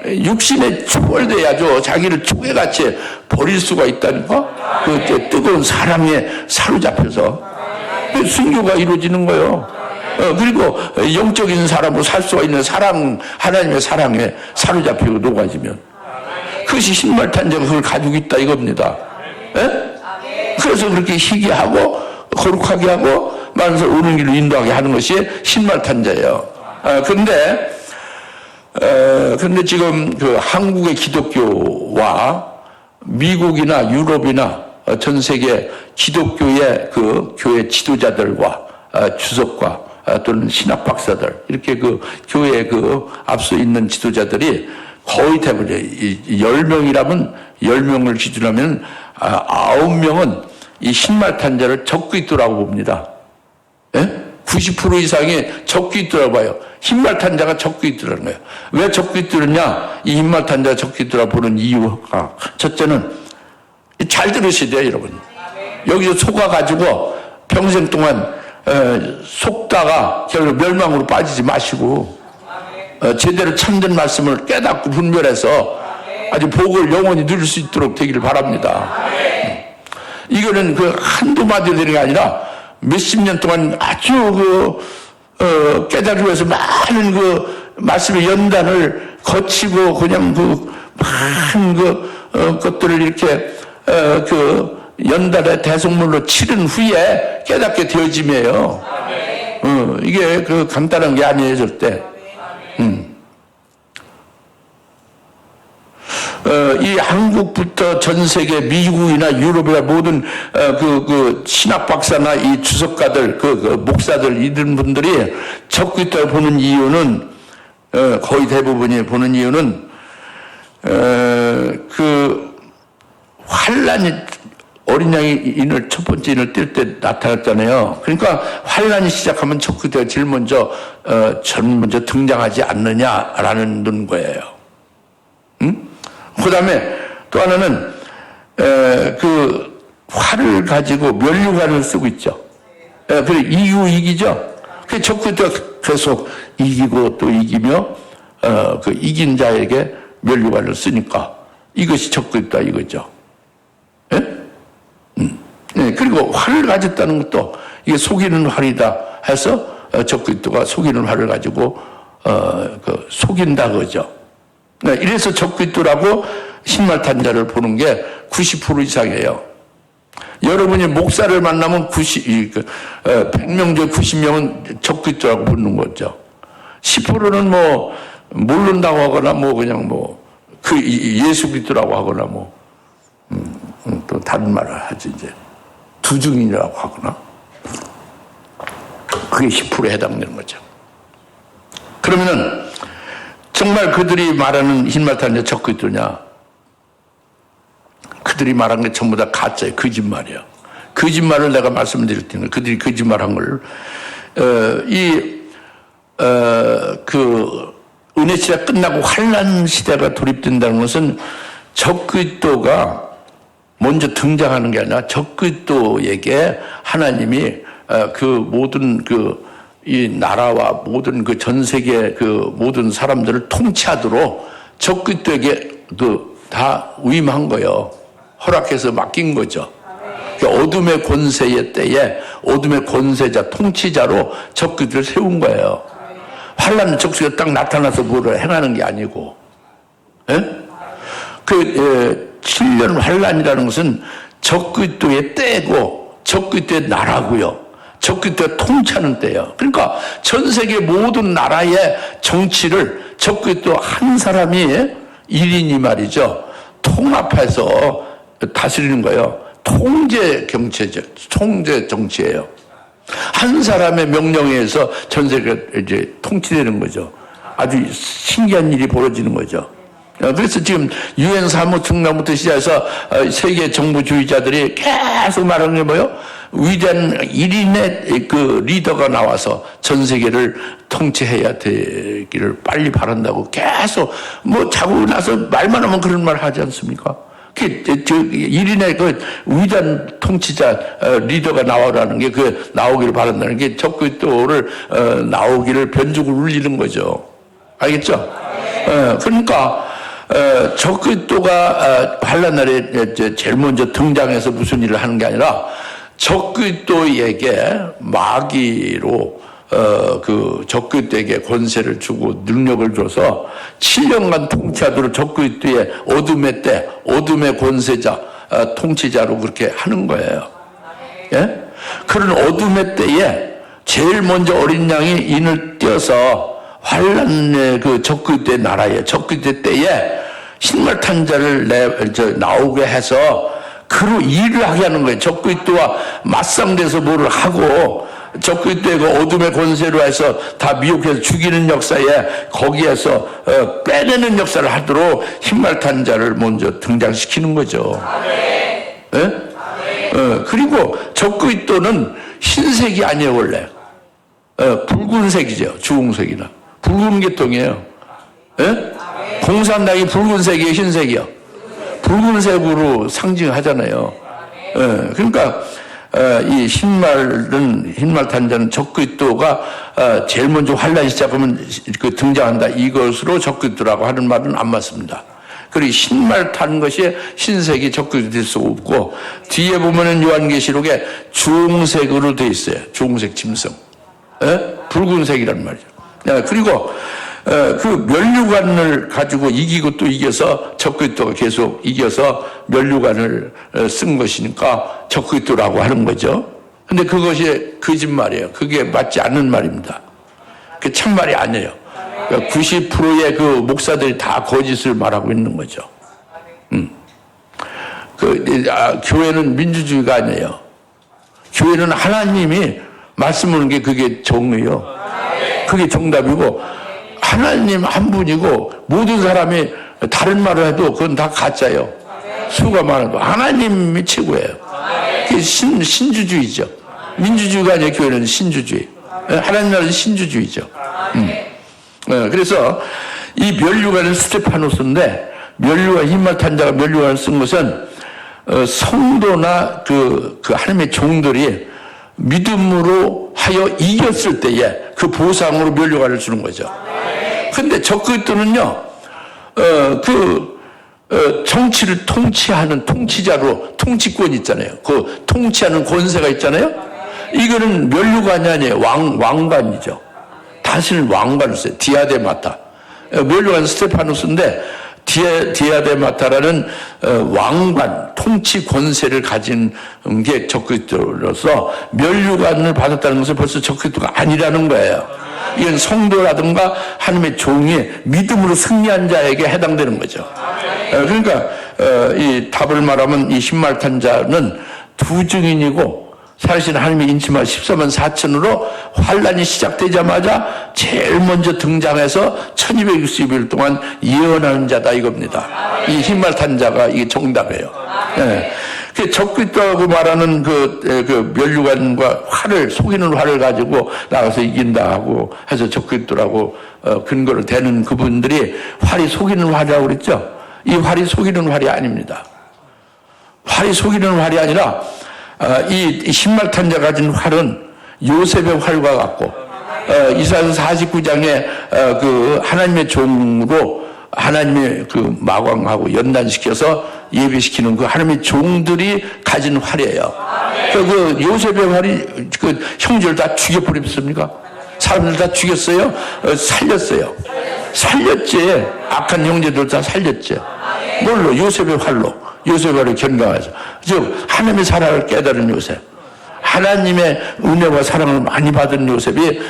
육신에 초월돼야죠. 자기를 초계같이 버릴 수가 있다니까. 그 뜨거운 사랑에 사로잡혀서 순교가 이루어지는 거예요. 그리고 영적인 사람으로 살 수가 있는 사랑, 하나님의 사랑에 사로잡히고 녹아지면 그것이 흰말 탄자가 그걸 가지고 있다 이겁니다. 그래서 그렇게 희귀하고 거룩하게 하고 만사를 옳은 길로 인도하게 하는 것이 흰말 탄자예요. 그런데 지금 그 한국의 기독교와 미국이나 유럽이나 전 세계 기독교의 그 교회 지도자들과 주석과 또는 신학 박사들, 이렇게 그 교회에 그 앞서 있는 지도자들이 거의 대부분 10명이라면 10명을 기준하면 9명은 이 흰말탄 자를 적그리스도라고 봅니다. 예? 90% 이상이 적그리스도라고 봐요. 흰말탄 자가 적그리스도라는 거예요. 왜 적그리스도냐? 이 흰말탄 자가 적그리스도라고 보는 이유가 첫째는 잘 들으셔야 돼요, 여러분. 여기서 속아가지고 평생 동안 속다가 결국 멸망으로 빠지지 마시고 제대로 참된 말씀을 깨닫고 분별해서 아주 복을 영원히 누릴 수 있도록 되기를 바랍니다. 이거는 그 한두 마디 되는 게 아니라 몇십 년 동안 아주 깨달기 위해서 많은 말씀의 연단을 거치고 그냥 많은 것들을 이렇게 연달의 대속물로 치른 후에 깨닫게 되어짐이에요. 이게 간단한 게 아니에요, 절대. 이 한국부터 전 세계 미국이나 유럽이나 모든 신학 박사나 이 주석가들, 목사들 이런 분들이 적그리스도를 보는 이유는 거의 대부분이 보는 이유는 환란이 어린 양이 인을 첫 번째 인을 뜰 때 나타났잖아요. 그러니까 환란이 시작하면 적그리스도가 제일 먼저 등장하지 않느냐라는 거예요. 그 다음에 또 하나는 활을 가지고 면류관을 쓰고 있죠. 그래 이기죠. 그 적그리스도가 계속 이기고 또 이기며 이긴 자에게 면류관을 쓰니까 이것이 적그리스도다 이거죠. 예? 네, 그리고 활을 가졌다는 것도 이게 속이는 활이다 해서 적그리스도가 속이는 활을 가지고 속인다 그거죠. 네, 이래서 적그리스도라고 흰말탄 자를 보는 게 90% 이상이에요. 여러분이 목사를 만나면 100명 중 90명은 적그리스도라고 부르는 거죠. 10%는 모른다고 하거나 그냥 예수 그리스도라고 하거나 또 다른 말을 하지 이제 두중인이라고 하거나 그게 10%에 해당되는 거죠. 그러면은 정말 그들이 말하는 흰말탄 자 적그리스도냐? 그들이 말한 게 전부 다 가짜예요. 거짓말이에요. 거짓말을 내가 말씀드릴 테니까 그들이 거짓말한 걸 은혜 시대가 끝나고 환란 시대가 돌입된다는 것은 적그리스도가 먼저 등장하는 게 아니라 적그리스도에게 하나님이 모든 이 나라와 모든 전 세계 모든 사람들을 통치하도록 적그리스도에게 다 위임한 거예요. 허락해서 맡긴 거죠. 어둠의 권세의 때에 어둠의 권세자, 통치자로 적그리스도를 세운 거예요. 환란 적수가 딱 나타나서 뭐를 행하는 게 아니고, 예? 7년 환란이라는 것은 적그리스도의 때고 적그리스도의 나라고요. 적그리스도가 통치하는 때예요. 그러니까 전 세계 모든 나라의 정치를 적그리스도 한 사람이 1인이 말이죠. 통합해서 다스리는 거예요. 통제 정치예요. 한 사람의 명령에 의해서 전 세계가 이제 통치되는 거죠. 아주 신기한 일이 벌어지는 거죠. 그래서 지금 유엔 사무총장부터 시작해서 세계 정부주의자들이 계속 말하는 게 뭐예요? 위대한 1인의 리더가 나와서 전 세계를 통치해야 되기를 빨리 바란다고 계속 자고 나서 말만 하면 그런 말 하지 않습니까? 1인의 위대한 통치자 리더가 나오라는 게 나오기를 바란다는 게 적그리스도를 나오기를 변죽을 울리는 거죠. 알겠죠? 그러니까 적그리스도가 환란 날에 제일 먼저 등장해서 무슨 일을 하는 게 아니라 적그리스도에게 마귀로 적그리스도에게 권세를 주고 능력을 줘서 7년간 통치하도록 적그리스도의 어둠의 때, 어둠의 권세자, 통치자로 그렇게 하는 거예요. 예? 그런 어둠의 때에 제일 먼저 어린 양이 인을 띄어서 환란의 적그리스도의 나라에, 적그리스도의 때에 흰말탄 자를 나오게 해서 그로 일을 하게 하는 거예요. 적그리스도와 맞상대해서 뭐를 하고 적그리스도의 그 어둠의 권세로 해서 다 미혹해서 죽이는 역사에 거기에서 빼내는 역사를 하도록 흰말탄 자를 먼저 등장시키는 거죠. 예? 그리고 적그리스도는 흰색이 아니에요 원래. 붉은색이죠. 주홍색이나 붉은 계통이에요. 예? 공산당이 붉은색이에요, 흰색이요? 붉은색으로 상징하잖아요. 그러니까 이 흰말 탄자는 적그리스도가 제일 먼저 환란이 시작하면 그 등장한다. 이것으로 적그리스도라고 하는 말은 안 맞습니다. 그리고 흰말 탄 것이 흰색이 적그리스도 될 수 없고, 뒤에 보면은 요한계시록에 주홍색으로 돼 있어요. 주홍색 짐승. 붉은색이란 말이죠. 그리고 그 면류관을 가지고 이기고 또 이겨서 적그리스도가 계속 이겨서 면류관을 쓴 것이니까 적그리스도라고 하는 거죠. 근데 그것이 거짓말이에요. 그게 맞지 않는 말입니다. 그게 참말이 아니에요. 그러니까 90%의 그 목사들이 다 거짓을 말하고 있는 거죠. 교회는 민주주의가 아니에요. 교회는 하나님이 말씀하는 게 그게 정의요. 그게 정답이고, 하나님 한 분이고 모든 사람이 다른 말을 해도 그건 다 가짜예요. 수가 많아도 하나님이 최고예요. 그게 신주주의죠. 민주주의가 아니라 교회는 신주주의. 하나님 나라는 신주주의죠. 그래서 이 면류관은 스테파노스인데, 면류관 흰말탄 자가 면류관을 쓴 것은 성도나 그 하나님의 종들이 믿음으로 하여 이겼을 때에 그 보상으로 면류관을 주는 거죠. 근데 적그리스도는요, 정치를 통치하는 통치자로 통치권 있잖아요. 그 통치하는 권세가 있잖아요. 이거는 면류관이 아니에요. 왕관이죠. 다시는 왕관을 써요. 디아데마타. 면류관 스테파노스인데, 디아데마타라는 왕관, 통치 권세를 가진 게 적그리스도로서 면류관을 받았다는 것은 벌써 적그리스도가 아니라는 거예요. 이건 성도라든가 하나님의 종이 믿음으로 승리한 자에게 해당되는 거죠. 그러니까 이 답을 말하면 이 흰말탄 자는 두 증인이고, 살아계신 하나님의 인치마 14만 4천으로 환란이 시작되자마자 제일 먼저 등장해서 1260일 동안 예언하는 자다 이겁니다. 이 흰말탄 자가 이게 정답이에요. 그 적그리스도라고 말하는 그 면류관과 활을, 속이는 활을 가지고 나가서 이긴다 하고 해서 적그리스도라고 근거를 대는 그분들이 활이 속이는 활이라고 그랬죠. 이 활이 속이는 활이 아닙니다. 활이 속이는 활이 아니라 이 흰말탄 자가 가진 활은 요셉의 활과 같고, 이사야서 49장에 그 하나님의 종으로 하나님의 그 마광하고 연단시켜서 예배시키는 그 하나님의 종들이 가진 활이에요. 그 요셉의 활이 그 형제를 다 죽여버렸습니까? 사람들 다 죽였어요? 살렸어요. 살렸지. 악한 형제들 다 살렸지. 뭘로? 요셉의 활로. 요셉을 견강해서, 즉 하나님의 사랑을 깨달은 요셉, 하나님의 은혜와 사랑을 많이 받은 요셉이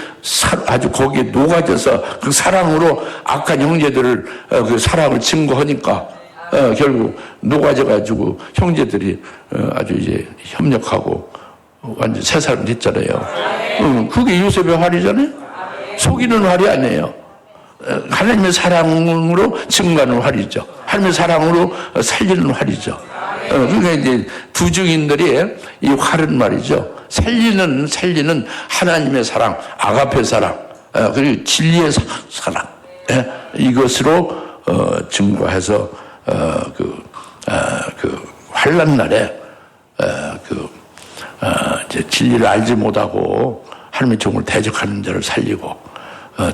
아주 거기에 녹아져서 그 사랑으로 악한 형제들을 그 사랑을 증거하니까 결국 녹아져가지고 형제들이 아주 이제 협력하고 완전 새 사람 됐잖아요. 그게 요셉의 활이잖아요. 속이는 활이 아니에요. 하나님의 사랑으로 증거하는 활이죠. 하나님의 사랑으로 살리는 활이죠. 그러니까 이제 두 증인들이 이 활은 말이죠. 살리는 하나님의 사랑, 아가페 사랑, 그리고 진리의 사랑, 이것으로 증거해서 환난 날에 이제 진리를 알지 못하고 하나님의 종을 대적하는 자를 살리고,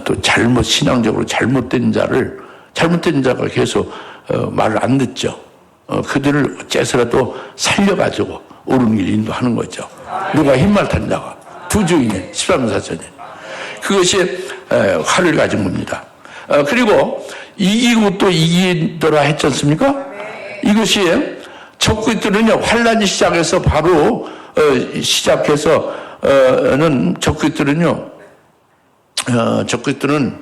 또 신앙적으로 잘못된 자가 계속 말을 안 듣죠. 그들을 어째서라도 살려가지고 옳은 길 인도하는 거죠. 누가 흰말탄 자가 두 증인 13만 4천이 그것이 활을 가진 겁니다. 그리고 이기고 또 이기더라 했지 않습니까? 이것이 적그리스도는요, 환란이 시작해서 바로 시작해서는 적그리스도는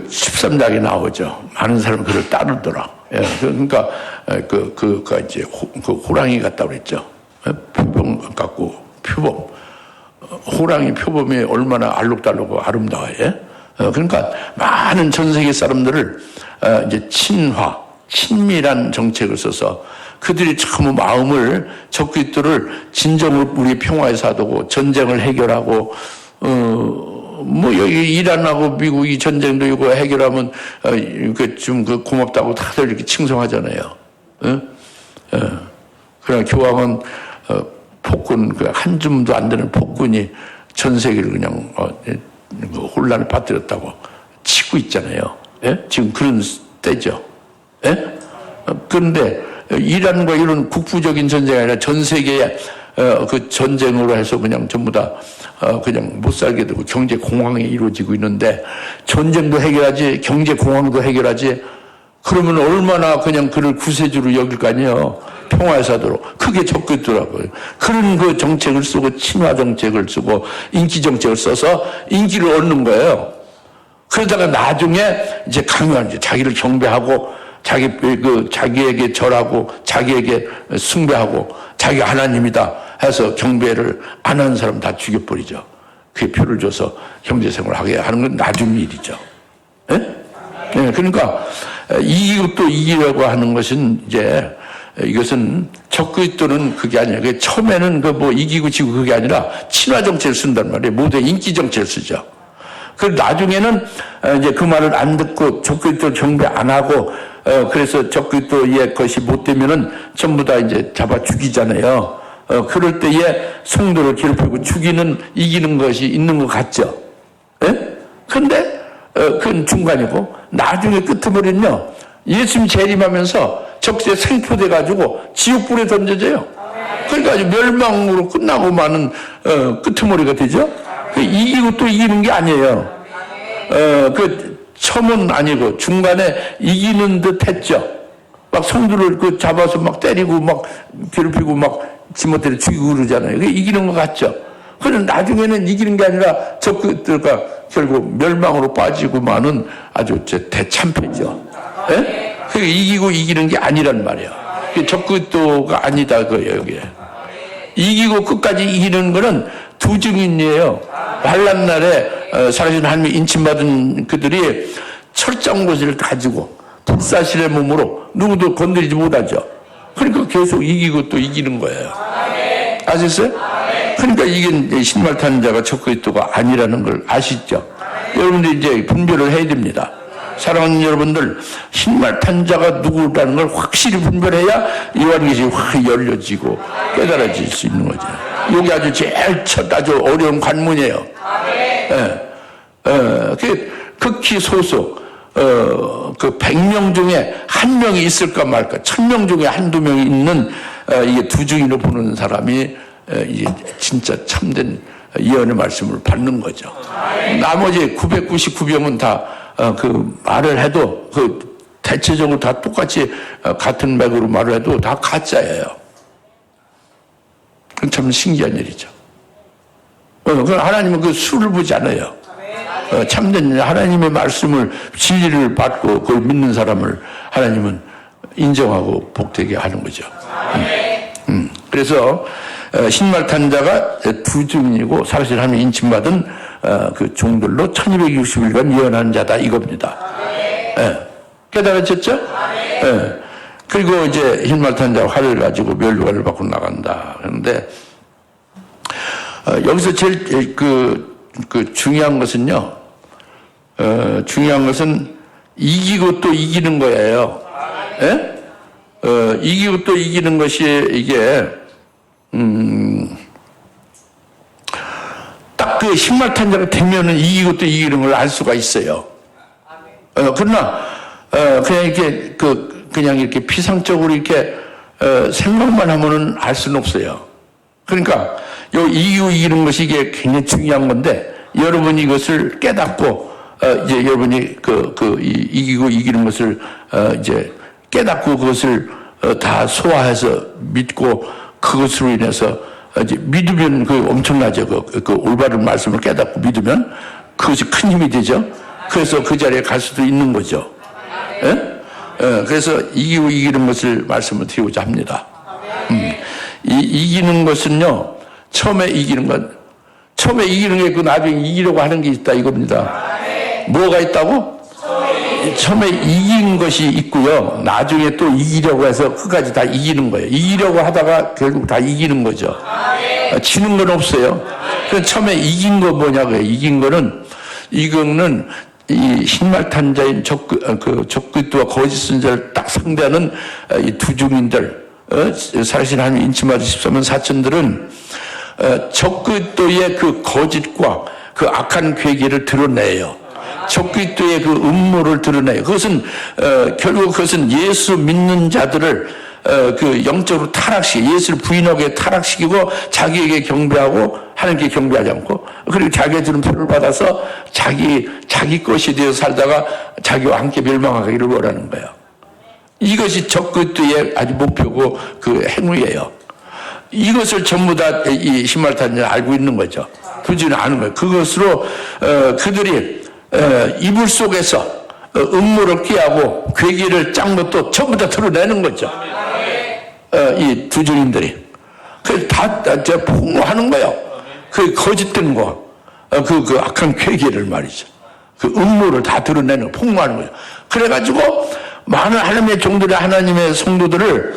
13장에 나오죠. 많은 사람이 그를 따르더라. 예, 그러니까 그가 이제 그 호랑이 같다고 그랬죠. 표범 같고 표범. 호랑이 표범이 얼마나 알록달록하고 아름다워요. 그러니까 많은 전 세계 사람들을 이제 친밀한 정책을 써서 그들이 참 마음을 적그리스도를 진정으로 우리 평화의 사도고 전쟁을 해결하고 뭐 여기 이란하고 미국이 전쟁도 이거 해결하면 좀 고맙다고 다들 이렇게 칭송하잖아요. 그러나 교황은 폭군 한 줌도 안 되는 폭군이 전 세계를 그냥 혼란을 빠뜨렸다고 치고 있잖아요. 예? 지금 그런 때죠. 예? 그런데 이란과 이런 국부적인 전쟁이 아니라 전 세계의 그 전쟁으로 해서 그냥 전부 다 그냥 못 살게 되고 경제 공황이 이루어지고 있는데 전쟁도 해결하지 경제 공황도 해결하지 그러면 얼마나 그냥 그를 구세주로 여길 거 아니에요. 평화의 사도로. 그게 적그리스도라고요. 그런 그 정책을 쓰고 친화 정책을 쓰고 인기 정책을 써서 인기를 얻는 거예요. 그러다가 나중에 이제 강요한 자기를 경배하고 자기에게 절하고 자기에게 숭배하고 자기가 하나님이다 해서 경배를 안 하는 사람 다 죽여버리죠. 그게 표를 줘서 경제생활을 하게 하는 건 나중 일이죠. 예? 네, 그러니까 이기고 또 이기려고 하는 것은 이제 이것은 적그리스도는 그게 아니라 처음에는 뭐 이기고 지고 그게 아니라 친화 정책을 쓴단 말이에요. 모두 인기 정책을 쓰죠. 그 나중에는 이제 그 말을 안 듣고 적그리스도 경배 안 하고 그래서 적그리스도의 것이 못 되면은 전부 다 이제 잡아 죽이잖아요. 그럴 때에 성도를 괴롭히고 죽이는 이기는 것이 있는 것 같죠. 예? 근데 그건 중간이고 나중에 끄트머리는요. 예수님 재림하면서 적시에 생포돼 가지고 지옥불에 던져져요. 그러니까 아주 멸망으로 끝나고 마는 끄트머리가 되죠. 이기고 또 이기는 게 아니에요. 처음은 아니고 중간에 이기는 듯 했죠. 막 성도를 잡아서 막 때리고 막 괴롭히고 막 지멋대로 죽이고 그러잖아요. 그게 이기는 것 같죠. 그런데 나중에는 이기는 게 아니라 적그리스도가 결국 멸망으로 빠지고 마는 아주 대참패죠. 예? 그게 이기고 이기는 게 아니란 말이에요. 적그리스도가 아니다 그예요. 여기에. 이기고 끝까지 이기는 거는 두 증인이에요. 환난 날에 살아신 하나님이 인침받은 그들이 철장고지를 가지고 불사실의 몸으로 누구도 건드리지 못하죠. 그러니까 계속 이기고 또 이기는 거예요. 아셨어요? 그러니까 이게 신발 타는 자가 적그리스도가 아니라는 걸 아시죠? 여러분들 이제 분별을 해야 됩니다. 사랑하는 여러분들, 신발 탄 자가 누구라는 걸 확실히 분별해야 요한계시록이 확 열려지고 깨달아질 수 있는 거죠. 여기 아주 제일 첫 아주 어려운 관문이에요. 극히 소수, 그 100명 중에 한 명이 있을까 말까, 1000명 중에 한두 명이 있는 이게 두 증인으로 보는 사람이 이게 진짜 참된 예언의 말씀을 받는 거죠. 나머지 999명은 다 그 말을 해도 대체적으로 다 똑같이 같은 맥으로 말을 해도 다 가짜예요. 참 신기한 일이죠. 하나님은 그 수를 보지 않아요. 참된 하나님의 말씀을 진리를 받고 그걸 믿는 사람을 하나님은 인정하고 복되게 하는 거죠. 그래서 신발 탄 자가 두 증인이고 살아신 하나님 인침받은 그 종들로 1260일간 예언한 자다 이겁니다. 깨달아졌죠? 그리고 이제 흰말 탄 자가 활을 가지고 멸류관을 받고 나간다. 그런데 여기서 제일 중요한 것은요. 중요한 것은 이기고 또 이기는 거예요. 이기고 또 이기는 것이 이게 딱 그 신발 탄 자가 되면은 이기고 또 이기는 걸 알 수가 있어요. 그러나 그냥 이렇게 그냥 이렇게 피상적으로 이렇게 생각만 하면은 알 수는 없어요. 그러니까 요 이기고 이기는 것이 이게 굉장히 중요한 건데 여러분이 이것을 깨닫고 이제 여러분이 이기고 이기는 것을 이제 깨닫고 그것을 다 소화해서 믿고 그것으로 인해서 이제 믿으면 엄청나죠. 그 올바른 말씀을 깨닫고 믿으면 그것이 큰 힘이 되죠. 그래서 그 자리에 갈 수도 있는 거죠. 예? 그래서 이기고 이기는 것을 말씀을 드리고자 합니다. 이기는 것은요, 처음에 이기는 게 있고 나중에 이기려고 하는 게 있다 이겁니다. 뭐가 있다고? 처음에 이긴 것이 있고요, 나중에 또 이기려고 해서 끝까지 다 이기는 거예요. 이기려고 하다가 결국 다 이기는 거죠. 지는 건 없어요. 그래서 처음에 이긴 거 뭐냐고요. 이긴 거는, 이거는 이 신말탄 자인 적그리스도와 거짓 선지자를 딱 상대하는 이 두 증인들, 살아계신 하나님 인치마다 13만 4천들은 적그리스도의 그 거짓과 그 악한 괴계를 드러내요. 적그리스도의 그 음모를 드러내요. 그것은 결국 그것은 예수 믿는 자들을 그 영적으로 타락시키고, 예수를 부인하게 타락시키고, 자기에게 경배하고 하나님께 경배하지 않고, 그리고 자기들은 표를 받아서 자기 것이 되어 살다가 자기와 함께 멸망하기를 원하는 거예요. 이것이 적그리스도의 아주 목표고 그 행위예요. 이것을 전부 다 이 신말탄자는 알고 있는 거죠. 두지는 아는 거예요. 그것으로 그들이 이불 속에서 음모를 꾀하고 괴기를 짠 것도 전부 다 드러내는 거죠. 이 두 증인들이. 그래서 다 폭로하는 거예요. 그 거짓된 거, 그 악한 괴기를 말이죠. 그 음모를 다 드러내는, 폭로하는 거예요. 그래가지고 많은 하나님의 종들의 하나님의 성도들을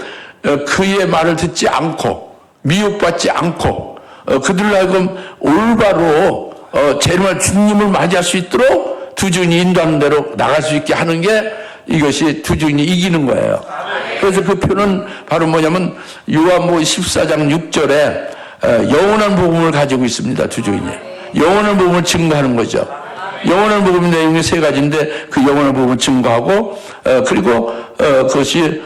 그의 말을 듣지 않고, 미혹받지 않고, 그들로 하여금 올바로 정말 주님을 맞이할 수 있도록 두 증인이 인도하는 대로 나갈 수 있게 하는 게, 이것이 두 증인이 이기는 거예요. 그래서 그 표는 바로 뭐냐면 요한복음 14장 6절에 영원한 복음을 가지고 있습니다. 두 증인이 영원한 복음을 증거하는 거죠. 영원한 복음 내용이 세 가지인데, 그 영원한 복음을 증거하고, 그리고 그것이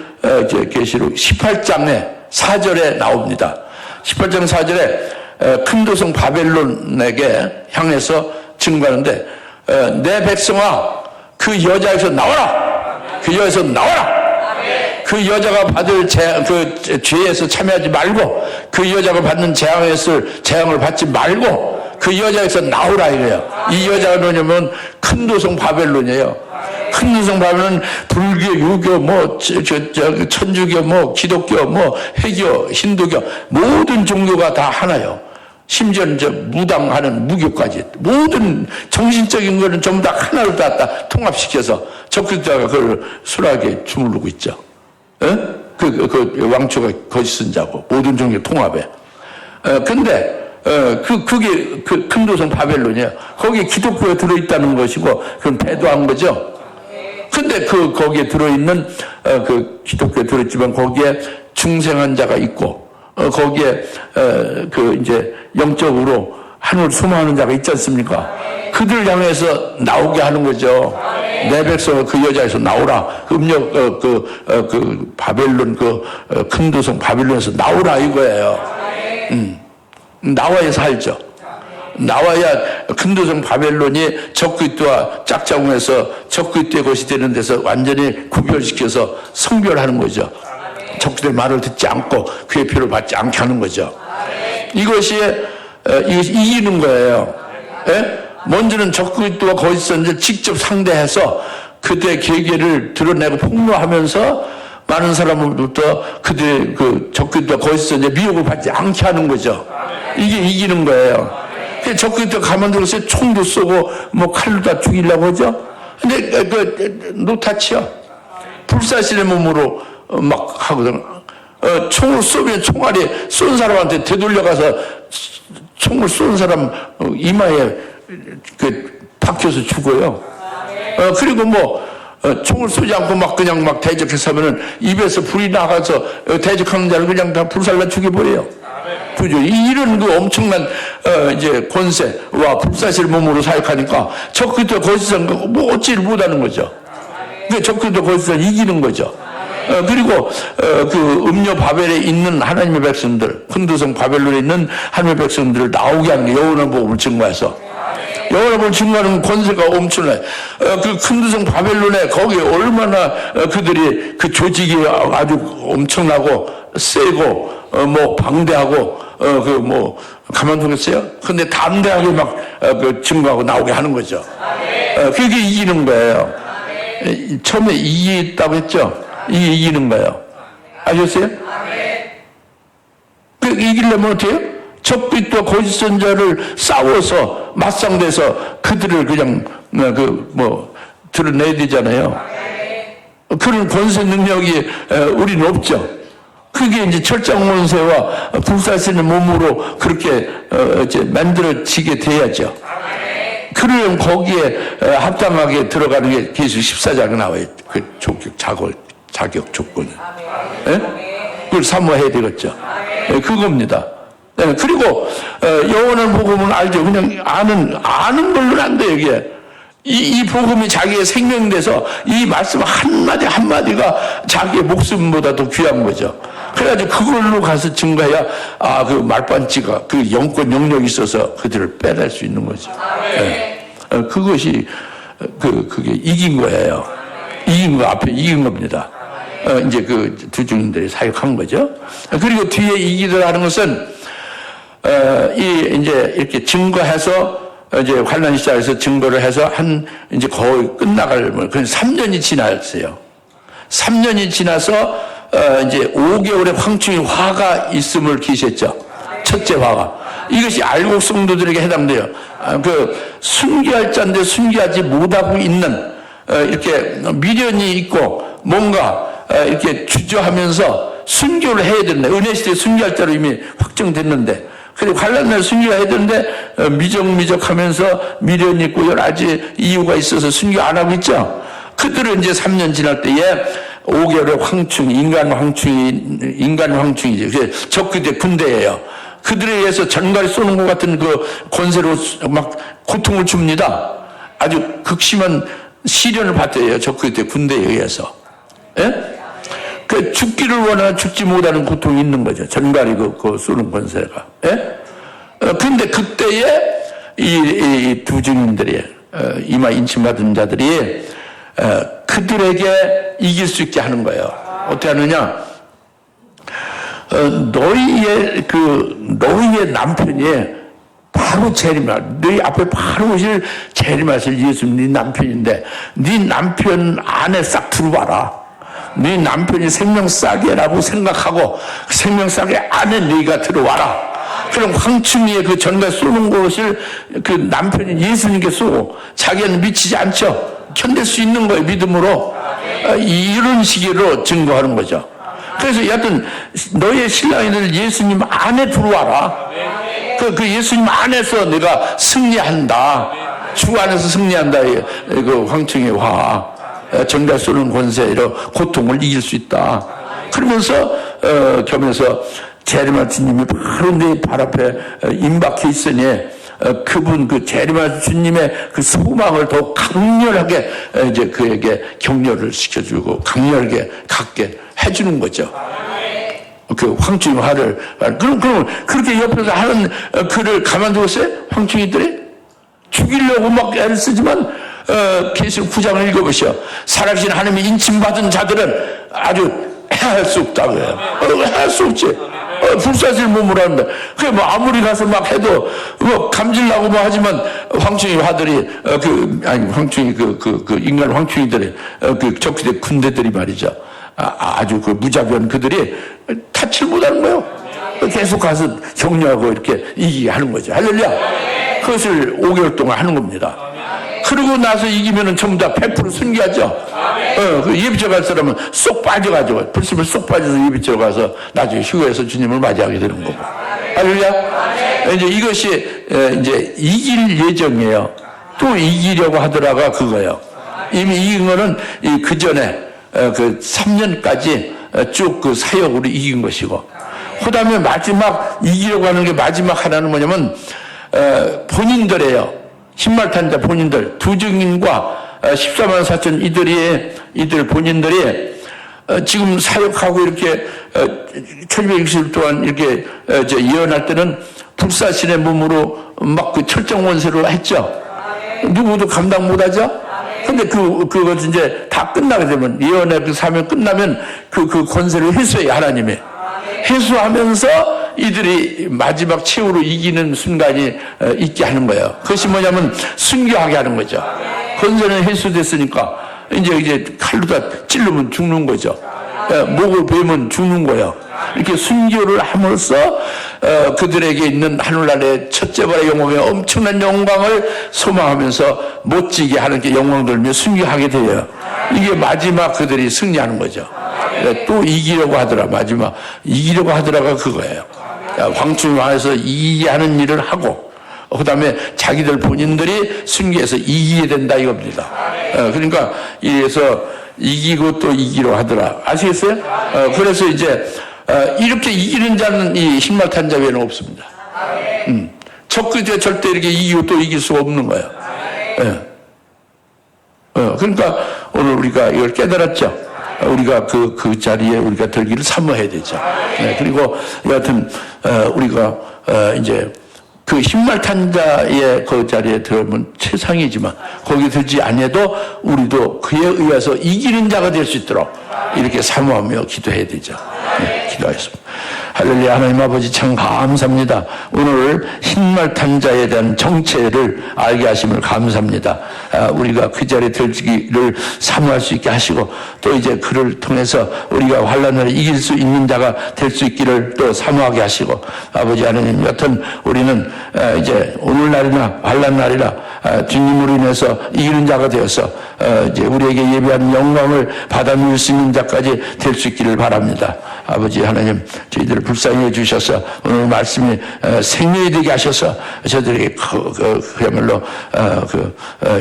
계시록 18장에 4절에 나옵니다. 18장 4절에 큰 도성 바벨론에게 향해서 증거하는데, 내 백성아, 그 여자에서 나와라! 그 여자에서 나와라! 그 여자가 받을 그 죄에서 참여하지 말고, 그 여자가 받는 재앙을 받지 말고, 그 여자에서 나오라 이래요. 이 여자가 뭐냐면 큰 도성 바벨론이에요. 큰 도성 바벨론은 불교, 유교, 천주교, 기독교, 회교, 힌두교, 모든 종교가 다 하나요. 심지어 무당하는 무교까지, 모든 정신적인 거는 전부 다 하나로 다 통합시켜서 적그리스도가 그걸 순하게 주무르고 있죠. 그 왕초가 거짓 선자고, 모든 종교 통합에. 근데 그게 그 큰 도성 바벨론이에요. 거기에 기독교가 들어있다는 것이고, 그건 배도한 거죠. 근데 거기에 들어있는, 그 기독교에 들어있지만 거기에 중생한 자가 있고, 거기에, 이제 영적으로 하늘을 소망하는 자가 있지 않습니까? 그들 향해서 나오게 하는 거죠. 내 백성은 그 여자에서 나오라. 바벨론, 큰 도성 바벨론에서 나오라 이거예요. 나와야 살죠. 나와야 큰 도성 바벨론이 적그리스도와 짝짝꿍해서 적그리스도의 것이 되는 데서 완전히 구별시켜서 성별하는 거죠. 적그리스도의 말을 듣지 않고 그의 표를 받지 않게 하는 거죠. 이것이 이기는 거예요. 예? 먼저는 적그리스도와 거짓 선지자를 직접 상대해서 그들의 계계를 드러내고 폭로하면서 많은 사람으로부터 그들의 그 적그리스도와 거짓 선지자 미혹을 받지 않게 하는 거죠. 이게 이기는 거예요. 적그리스도 가만두고서 총도 쏘고 칼로 다 죽이려고 하죠. 근데 노타치요. 불사신의 몸으로 막 하거든. 총을 쏘면 총알이 쏜 사람한테 되돌려가서 총을 쏜 사람 이마에 박혀서 죽어요. 그리고 총을 쏘지 않고 그냥 대적해서 하면은 입에서 불이 나가서 대적하는 자를 그냥 다 불살라 죽여버려요. 그죠? 이런 그 엄청난 이제 권세와 불사실 몸으로 사역하니까 적그리스도 거짓선 어찌를 못하는 거죠. 그 적그리스도 거짓선 이기는 거죠. 그리고 그 음녀 바벨에 있는 하나님의 백성들, 큰 도성 바벨론에 있는 하나님의 백성들을 나오게 하는 게 영원한 복음을 증거해서, 영원한 복음을 증거하는 권세가 엄청나요. 그 큰 도성 바벨론에 거기에 얼마나 그들이 그 조직이 아주 엄청나고 세고 방대하고 가만두겠어요? 근데 담대하게 증거하고 나오게 하는 거죠. 그게 이기는 거예요. 처음에 이기겠다고 했죠? 이기는 거예요. 아셨어요? 그 이기려면 어떻게 해요? 적그리스도와 거짓 선자를 싸워서 맞상대해서 그들을 그냥 드러내야 되잖아요. 그런 권세 능력이 우리는 없죠. 그게 이제 철장원세와 불사시는 몸으로 그렇게 이제 만들어지게 돼야죠. 그러면 거기에 합당하게 들어가는 게 계속 14장에 나와요. 그 자격 조건이. 그걸 사모해야 되겠죠. 그겁니다. 그리고 영원한 복음은 알죠. 그냥 아는 걸로는 안 돼요. 이게 이 복음이 자기의 생명돼서 이 말씀 한마디 한마디가 자기의 목숨보다 더 귀한 거죠. 그래가지고 그걸로 가서 증거해야 그 말반지가 그 영권 영역이 있어서 그들을 빼낼 수 있는 거죠. 그것이 그게 이긴 거예요. 이긴 거 앞에 이긴 겁니다. 이제 그 두 증인들이 사역한 거죠. 그리고 뒤에 이기더라는 것은 이제 이렇게 증거해서 이제 환란 시작해서 증거를 해서 이제 거의 끝나갈, 그건 3년이 지났어요. 3년이 지나서, 이제 5개월의 황충이 화가 있음을 기시했죠. 첫째 화가. 이것이 알곡 성도들에게 해당돼요. 그 순교할 자인데 순교하지 못하고 있는, 이렇게 미련이 있고 뭔가 이렇게 주저하면서 순교를 해야 된다. 은혜 시대에 순교할 자로 이미 확정됐는데, 그리고 환란날 순교해야 되는데 미적미적하면서 미련이 있고 여러 가지 이유가 있어서 순교 안 하고 있죠. 그들은 이제 3년 지날 때에 5개월의 황충, 인간 황충이죠. 적그리스도의 군대예요. 그들에 의해서 전갈이 쏘는 것 같은 그 권세로 막 고통을 줍니다. 아주 극심한 시련을 받대요. 적그리스도의 군대에 의해서. 그 죽기를 원하나 죽지 못하는 고통이 있는 거죠. 전갈이 그 쏘는 권세가. 근데 그때에 이 두 증인들이 이마 인침받은 자들이 그들에게 이길 수 있게 하는 거예요. 어떻게 하느냐? 너희의 남편이 바로 재림할, 너희 앞에 바로 오실 재림하실 예수님 네 남편인데 네 남편 안에 싹 들어와라. 네 남편이 생명싸개라고 생각하고 생명싸개 안에 네가 들어와라. 그럼 황충이의 그 전갈 쏘는 것을 그 남편이 예수님께 쏘고 자기는 미치지 않죠. 견딜 수 있는 거예요. 믿음으로. 이런 식으로 증거하는 거죠. 그래서 여하튼 너의 신랑이들 예수님 안에 들어와라. 그 예수님 안에서 내가 승리한다. 주 안에서 승리한다. 그 황충의 화. 전갈 쏘는 권세로 고통을 이길 수 있다. 그러면서 겸해서 재림할 주님이 바로 내 발 앞에 임박해 있으니 그분 그 재림할 주님의 그 소망을 더 강렬하게 이제 그에게 격려를 시켜주고 강렬하게 갖게 해주는 거죠. 그 황충의 화를 그럼 그렇게 옆에서 하는 그를 가만두었어요? 황충이들이 죽이려고 막 애를 쓰지만 계시록 9장을 읽어보시오. 살아계신 하나님이 인침받은 자들은 아주 해할 수 없다고요. 할 수 없지. 불사실 몸으로 한다. 그게 뭐 아무리 가서 막 해도 뭐 감질나고 뭐 하지만 황충이 화들이 황충이 인간 황충이들이 적그리스도의 군대들이 말이죠. 아주 그 무자비한 그들이 타치를 못하는 거예요. 계속 가서 격려하고 이렇게 이기게 하는 거죠. 할렐루야. 그것을 5개월 동안 하는 겁니다. 그러고 나서 이기면은 전부 다 100% 승리하죠. 그 예비처 갈 사람은 쏙 빠져가지고, 불심을 쏙 빠져서 예비처 가서 나중에 휴거해서 주님을 맞이하게 되는 거고. 할렐루야. 이제 이것이 이제 이길 예정이에요. 또 이기려고 하더라가 그거예요. 이미 이긴 거는 그 전에 그 3년까지 쭉 그 사역으로 이긴 것이고, 그 다음에 마지막 이기려고 하는 게 마지막 하나는 뭐냐면 본인들이에요. 흰말 탄 자 본인들, 두 증인과 14만 4천 이들 본인들이 지금 사역하고 이렇게 1260일 동안 이렇게 예언할 때는 불사신의 몸으로 막 그 철정 원세로 했죠. 누구도 감당 못하죠. 근데 그것 이제 다 끝나게 되면 예언의 그 사명 끝나면 그 권세를 회수해요. 하나님이 회수하면서 이들이 마지막 최후로 이기는 순간이 있게 하는 거예요. 그것이 뭐냐면 순교하게 하는 거죠. 권세는 회수됐으니까 이제 칼로 다 찔르면 죽는 거죠. 목을 베면 죽는 거예요. 이렇게 순교를 함으로써 그들에게 있는 하늘나라의 첫째발의 영광에 엄청난 영광을 소망하면서 멋지게 하나님께 영광 돌며 순교하게 돼요. 이게 마지막 그들이 승리하는 거죠. 또 이기려고 하더라. 마지막 이기려고 하더라가 그거예요. 황충 안에서 이기게 하는 일을 하고 그 다음에 자기들 본인들이 순교해서 이기게 된다 이겁니다. 그러니까 이래서 이기고 또 이기려 하더라. 아시겠어요? 그래서 이제 이렇게 이기는 자는 이 흰말탄 자 외에는 없습니다. 적그때 절대 이렇게 이기고 또 이길 수가 없는 거예요. 그러니까 오늘 우리가 이걸 깨달았죠. 우리가 그 자리에 우리가 들기를 사모해야 되죠. 그리고 여하튼 우리가 이제 그 흰말탄 자의 그 자리에 들어오면 최상이지만 거기 들지 아니해도 우리도 그에 의해서 이기는 자가 될 수 있도록 이렇게 사모하며 기도해야 되죠. 기도하겠습니다. 할렐루야. 하나님 아버지 참 감사합니다. 오늘 흰말탄 자에 대한 정체를 알게 하심을 감사합니다. 우리가 그 자리에 들기를 사모할 수 있게 하시고 또 이제 그를 통해서 우리가 환난을 이길 수 있는 자가 될 수 있기를 또 사모하게 하시고 아버지 하나님 여튼 우리는 이제 오늘날이나 환난날이나 주님으로 인해서 이기는 자가 되어서 이제 우리에게 예비한 영광을 받아 누릴 수 있는 자까지 될 수 있기를 바랍니다. 아버지 하나님 저희들을 불쌍히 해주셔서 오늘 말씀이 생명이 되게 하셔서 저들에게 그야말로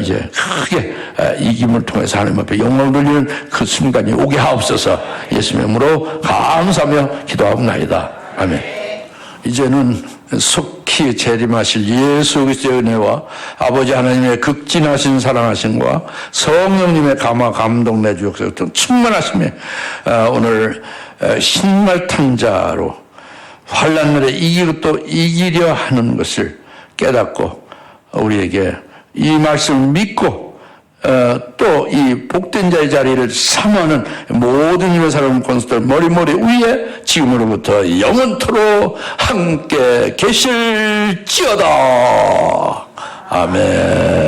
이제 크게 이김을 통해서 하나님 앞에 영광 돌리는 그 순간이 오게 하옵소서. 예수님의 이름으로 감사하며 기도하옵나이다. 아멘. 이제는 속히 재림하실 예수 그리스도의 은혜와 아버지 하나님의 극진하신 사랑하심과 성령님의 감화 감동 내주옵소서. 충만하심에 오늘 흰말탄 자로 환난날에 이기고 또 이기려 하는 것을 깨닫고 우리에게 이 말씀을 믿고 또 이 복된 자의 자리를 사모하는 모든 힘의 사람 권수들 머리머리 위에 지금으로부터 영원토록 함께 계실지어다. 아멘.